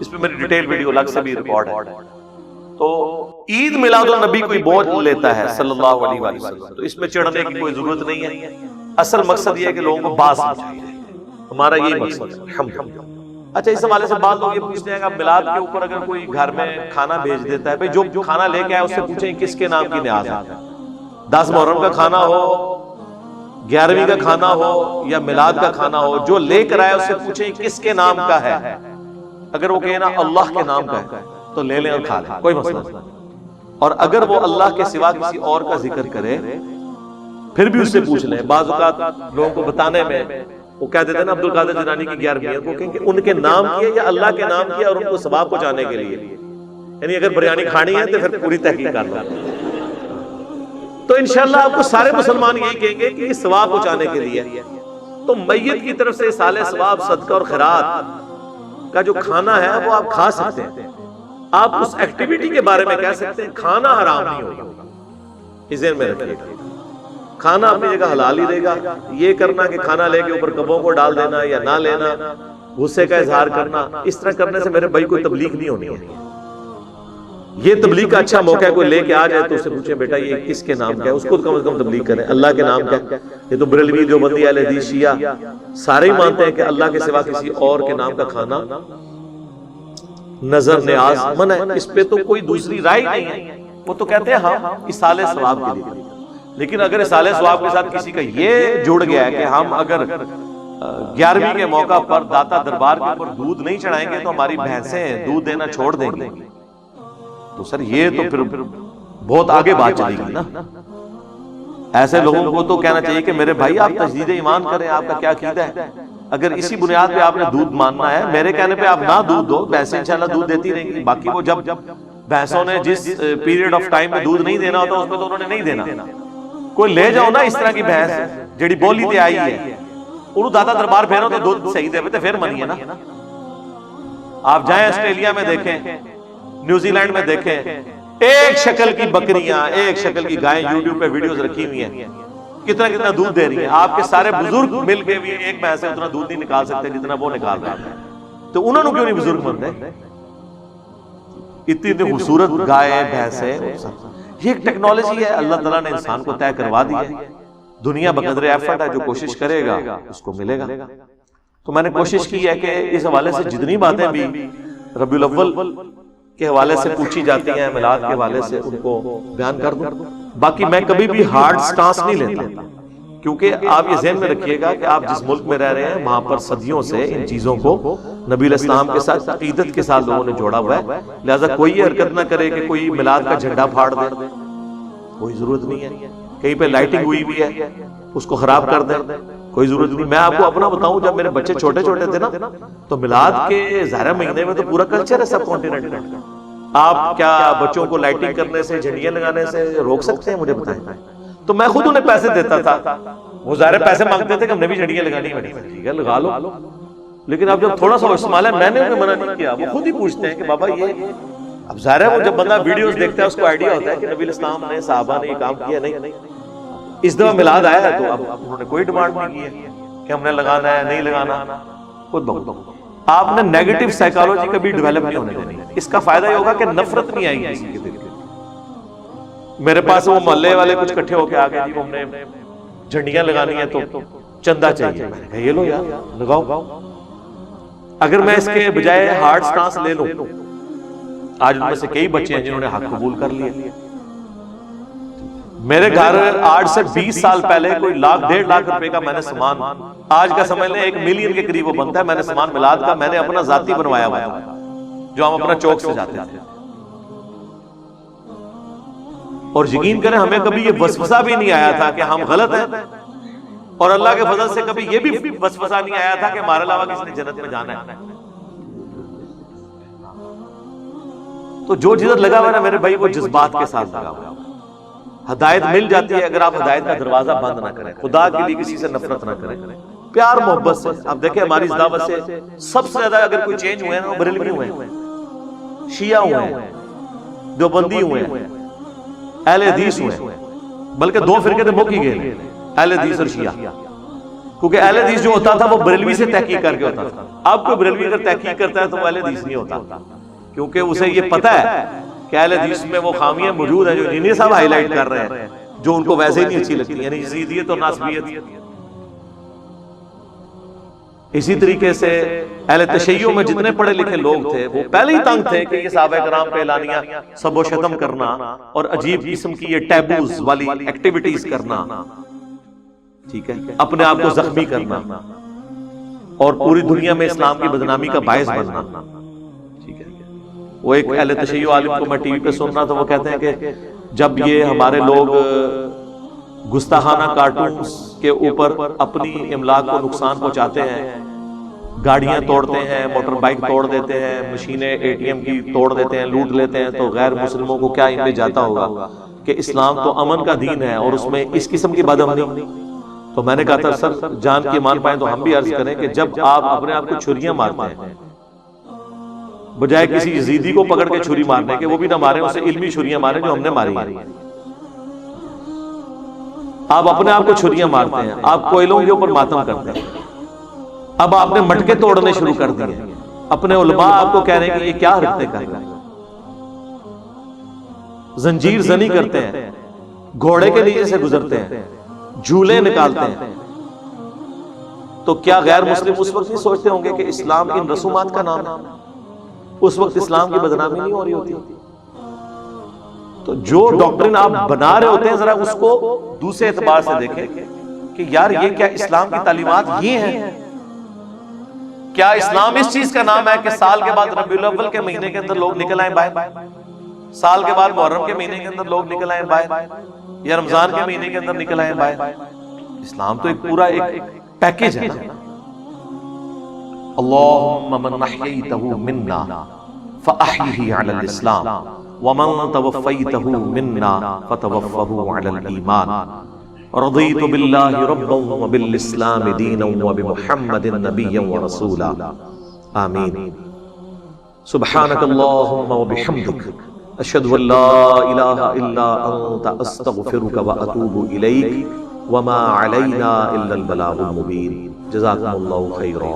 اس پہ میری ڈیٹیل ویڈیو الگ سے بھی ریکارڈ ہے۔ تو عید میلاد النبی کوئی بوجھ لیتا ہے صلی اللہ علیہ وآلہ وسلم، تو اس میں چڑھنے کی کوئی ضرورت نہیں ہے۔ اصل مقصد یہ ہے کہ لوگوں کو باز سمجھائے، ہمارا یہی مقصد ہے الحمدللہ۔ اچھا، اس حوالے سے بعض لوگ یہ پوچھتے ہیں کہ میلاد کے اوپر اگر کوئی گھر میں کھانا بھیج دیتا ہے، بھئی جو کھانا لے کے آئے اس سے پوچھیں کس کے نام کی نیاز ہے۔ 10 محرم کا کھانا ہو، 11ویں کا کھانا ہو یا میلاد کا کھانا ہو، جو لے کر آئے اس سے پوچھیں کس کے نام کا ہے۔ اگر وہ کہے نا اللہ کے نام کا ہے تو لے لیں اور کھا لیں، کوئی مسئلہ نہیں۔ اور اگر وہ اللہ کے سوا کسی اور کا ذکر کرے پھر بھی اس سے پوچھ لیں۔ بعض اوقات لوگوں کو بتانے میں وہ کہہ دیتے ہیں نا عبد القادر جیلانی کی 11ویں، وہ کہیں کہ ان کے نام کیے یا اللہ کے نام کیا، اور ان کو ثواب پہنچانے کے لیے، یعنی اگر بریانی کھانی ہے تو پھر پوری تحقیق کر لو۔ تو انشاءاللہ آپ کو سارے مسلمان یہی کہیں گے کہ یہ ثواب پہنچانے کے لیے۔ تو میت کی طرف سے سال ثواب، صدقہ اور خیرات کا جو کھانا ہے وہ آپ کھا سکتے ہیں۔ آپ اس ایکٹیویٹی کے بارے میں کہہ سکتے ہیں کھانا حرام نہیں ہوگا، اس ذہن میں رکھیے، کھانا اپنی جگہ حلال ہی رہے گا۔ یہ کرنا کہ کھانا لے کے اوپر کبوں کو ڈال دینا یا نہ لینا، غصے کا اظہار کرنا، اس طرح کرنے سے میرے بھائی کوئی تبلیغ نہیں ہونی ہے۔ یہ تبلیغ کا اچھا موقع ہے، کوئی لے کے آ جائے تو اس سے پوچھیں بیٹا یہ کس کے نام کا ہے، اس کو کم از کم تبلیغ کریں، اللہ کے نام کا ہے۔ یہ تو بریلوی، دیوبندی، اہل حدیث، شیعہ سارے ہی مانتے ہیں کہ اللہ کے سوا کسی اور کے نام کا کھانا نظر نیاز منع ہے، اس پہ تو کوئی دوسری رائے نہیں ہے۔ وہ تو کہتے ہیں ہم اصال ثواب کے لیے، لیکن اگر اصال ثواب کے ساتھ کسی کا یہ جڑ گیا ہے کہ ہم اگر 11ویں کے موقع پر داتا دربار کے اوپر دودھ نہیں چڑھائیں گے تو ہماری بھینسیں دودھ دینا چھوڑ دیں گے، تو سر یہ تو پھر بہت آگے بات چلے گی نا۔ ایسے لوگوں کو تو کہنا چاہیے کہ میرے بھائی آپ تجدید ایمان کریں، آپ کا کیا عقیدہ ہے؟ اگر اسی بنیاد پہ آپ نے دودھ ماننا ہے، میرے کہنے پہ آپ نہ دودھ دو، بھینسیں انشاءاللہ دودھ دیتی رہیں گی۔ باقی وہ جب بھینسوں نے جس پیریڈ آف ٹائم میں دودھ نہیں دینا ہوتا اس میں تو انہوں نے نہیں دینا۔ کوئی لے جاؤ نا اس طرح کی بھینس جڑی بولی تے آئی ہے، انہوں داتا دربار پھیرو تو دودھ صحیح دے پہ پھر منی ہے نا۔ آپ جائیں آسٹریلیا میں دیکھیں، نیوزی لینڈ میں دیکھیں، ایک شکل کی بکریاں، ایک شکل کی گائیں یوٹیوب پہ ویڈیوز رکھی ہوئی ہیں، کتنا کتنا دودھ دے رہی ہیں۔ آپ کے سارے بزرگ مل کے بھی ایک بھینس سے اتنا دودھ نہیں نکال سکتے جتنا وہ نکال رہے ہیں، تو انہوں نے کیوں نہیں بزرگ بنتے؟ اتنی خوبصورت گائے، بھینسیں، یہ ایک ٹیکنالوجی ہے، اللہ تعالیٰ نے انسان کو طے کروا دی ہے۔ دنیا بقدر ایفرٹ ہے، جو کوشش کرے گا اس کو ملے گا۔ تو میں نے کوشش کی ہے کہ اس حوالے سے جتنی باتیں بھی ربیع الاول کے حوالے سے پوچھی جاتی ہیں، میلاد کے حوالے سے، ان کو بیان کر دوں۔ باقی میں کبھی بھی ہارڈ سٹانس نہیں لیتا، کیونکہ آپ یہ ذہن میں رکھیے گا کہ آپ جس ملک میں رہ رہے ہیں وہاں پر صدیوں سے ان چیزوں کو نبی علیہ السلام کے ساتھ عقیدت کے ساتھ لوگوں نے جوڑا ہوا ہے، لہٰذا کوئی یہ حرکت نہ کرے کہ کوئی میلاد کا جھنڈا پھاڑ دے، کوئی ضرورت نہیں ہے۔ کہیں پہ لائٹنگ ہوئی بھی ہے اس کو خراب کر دیں، کوئی ضرورت نہیں۔ میں آپ کو اپنا بتاؤں، جب میرے بچے چھوٹے چھوٹے تھے نا تو میلاد کے ظاہر مہینے میں تو پورا کلچر ہے سب کانٹیننٹ کا، آپ کیا بچوں کو لائٹنگ کرنے سے جھنڈیاں لگانے سے روک سکتے ہیں؟ مجھے بتائیں۔ تو میں خود انہیں پیسے دیتا تھا، وہ ظاہر پیسے مانگتے تھے کہ ہم نے بھی جھنڈیاں لگانی ہے، ٹھیک ہے لگا لو، لیکن اب جب تھوڑا سا استعمال ہے، میں نے انہیں منع نہیں کیا، وہ خود ہی پوچھتے ہیں کہ بابا یہ، اب ظاہر ہے وہ جب بندہ ویڈیوز دیکھتا ہے اس کو آئیڈیا ہوتا ہے کہ نبی الاسلام نے صحابہ نے یہ کام کیا، نہیں اس دفعہ میلاد آیا ہے تو اب انہوں نے کوئی ڈیمانڈ نہیں کی ہے کہ ہم نے لگانا ہے نہیں لگانا، خود بخود۔ آپ نے نیگیٹو سائیکالوجی کبھی ڈیولپ نہیں ہونے دینی، اس کا فائدہ یہ ہوگا کہ نفرت نہیں آئے گی کسی کے دل میں۔ میرے پاس وہ محلے والے کچھ اکٹھے ہو کے آ گئے، جی ہم نے جھنڈیاں لگانی ہے تو چندہ چاہیے، میں نے کہا یہ لو یار لگاؤ۔ اگر میں اس کے بجائے ہارڈ سٹانس لے لوں، آج ان میں سے کئی بچے ہیں جنہوں نے حق قبول کر لیے۔ میرے گھر آج سے 20 سال پہلے کوئی 1.5 لاکھ روپے کا میں نے سامان، آج کا سمجھ لیں 1 ملین کے قریب وہ بنتا ہے، میں نے سامان میلاد کا میں نے اپنا ذاتی بنوایا ہوا ہے، جو ہم اپنا چوک سے جاتے تھے۔ اور یقین کریں ہمیں کبھی یہ وسوسہ بھی نہیں آیا تھا کہ ہم غلط ہیں، اور اللہ کے فضل سے کبھی یہ بھی وسوسہ نہیں آیا تھا کہ ہمارے علاوہ کسی نے جنت میں جانا ہے۔ تو جو جدت لگا ہوا ہے نا میرے بھائی، وہ جذبات کے ساتھ لگا ہوا ہے۔ ہدایت مل جاتی ہے اگر آپ ہدایت کا دروازہ بند نہ کریں، خدا کے لیے کسی سے نفرت نہ کریں، پیار محبت سے۔ اب دیکھیں ہماری اس دعوت سے سب سے زیادہ اگر کوئی چینج ہوئے ہیں وہ بریلوی ہوئے ہیں، شیعہ ہوئے ہیں، دیوبندی ہوئے ہیں، اہل حدیث ہوئے ہیں، بلکہ 2 فرقے تو مک ہی گئے، اہل حدیث اور شیعہ، کیونکہ اہل حدیث جو ہوتا تھا وہ بریلوی سے تحقیق کر کے ہوتا تھا۔ اب کوئی بریلوی اگر تحقیق کرتا ہے تو وہ اہل حدیث نہیں ہوتا، کیونکہ اسے یہ پتہ ہے کہ اہل حدیث میں وہ خامیاں موجود ہیں جو انہی صاحب ہائی لائٹ کر رہے ہیں، جو ان کو ویسے ہی نہیں اچھی لگتی، یعنی یزیدیت اور ناصبیت۔ اسی طریقے سے اہل تشیع میں جتنے پڑھے لکھے لوگ تھے وہ پہلے ہی تنگ تھے کہ یہ صحابہ کرام پہ اعلانیہ سب و شتم کرنا اور عجیب قسم کی یہ ٹیبوز والی ایکٹیویٹیز کرنا، ٹھیک ہے، اپنے آپ کو زخمی کرنا اور پوری دنیا میں اسلام کی بدنامی کا باعث بننا، ٹھیک ہے۔ وہ ایک اہل تشیع عالم کو میں ٹی وی پہ سن رہا تھا، وہ کہتے ہیں کہ جب یہ ہمارے لوگ گستاخانہ کارٹونز کے اوپر اپنی املاک کو نقصان پہنچاتے ہیں، گاڑیاں توڑتے ہیں، موٹر بائک توڑ دیتے ہیں، مشینیں اے ٹی ایم کی توڑ دیتے ہیں، لوٹ لیتے ہیں، تو غیر مسلموں کو کیا ان میں جاتا ہوگا کہ اسلام تو امن کا دین ہے اور اس میں اس قسم کی بدعملی۔ تو میں نے کہا تھا سر جان کی مان پائیں تو ہم بھی عرض کریں کہ جب آپ اپنے آپ کو چھریاں مارتے ہیں، بجائے کسی یزیدی کو پکڑ کے چھری مارنے کے، وہ بھی نہ مارے، اسے علمی چھریاں مارے جو ہم نے ماری ہیں۔ آپ اپنے آپ کو چھریاں مارتے ہیں، آپ کوئلوں کے اوپر ماتم کرتے ہیں، اب آپ نے مٹکے توڑنے شروع کر دیے، اپنے علماء آپ کو کہہ رہے ہیں کہ یہ کیا حرکتیں کر رہے ہیں، زنجیر زنی کرتے ہیں، گھوڑے کے نیچے سے گزرتے ہیں، جھولے نکالتے ہیں، تو کیا غیر مسلم اس وقت نہیں سوچتے ہوں گے کہ اسلام ان رسومات کا نام ہے؟ اس وقت اسلام کی بدنامی نہیں ہو رہی ہوتی؟ تو جو ڈاکٹرن آپ بنا رہے ہوتے ہیں ذرا اس کو دوسرے اعتبار سے دیکھیں کہ یار یہ کیا اسلام کی تعلیمات یہ ہیں؟ کیا اسلام اس چیز کا نام ہے کہ سال کے بعد ربیع الاول کے مہینے کے اندر لوگ نکل آئیں باہر، سال کے بعد محرم کے مہینے کے اندر لوگ نکل آئیں باہر، یا رمضان کے مہینے کے اندر نکل آئیں باہر؟ اسلام تو ایک پورا ایک پیکیج ہے نا۔ اللہم من احییتہ منا فاحیہ علی الاسلام ومن توفیتہ منا فتوفہ علی الایمان رضیت باللہ ربا وبالاسلام دینا وبمحمد نبیا ورسولا آمین۔ سبحانک اللہم وبحمدک اشہد ان لا الہ الا انت استغفرک واتوب الیک وما علینا الا البلاغ المبین۔ جزاکم اللہ خیرا۔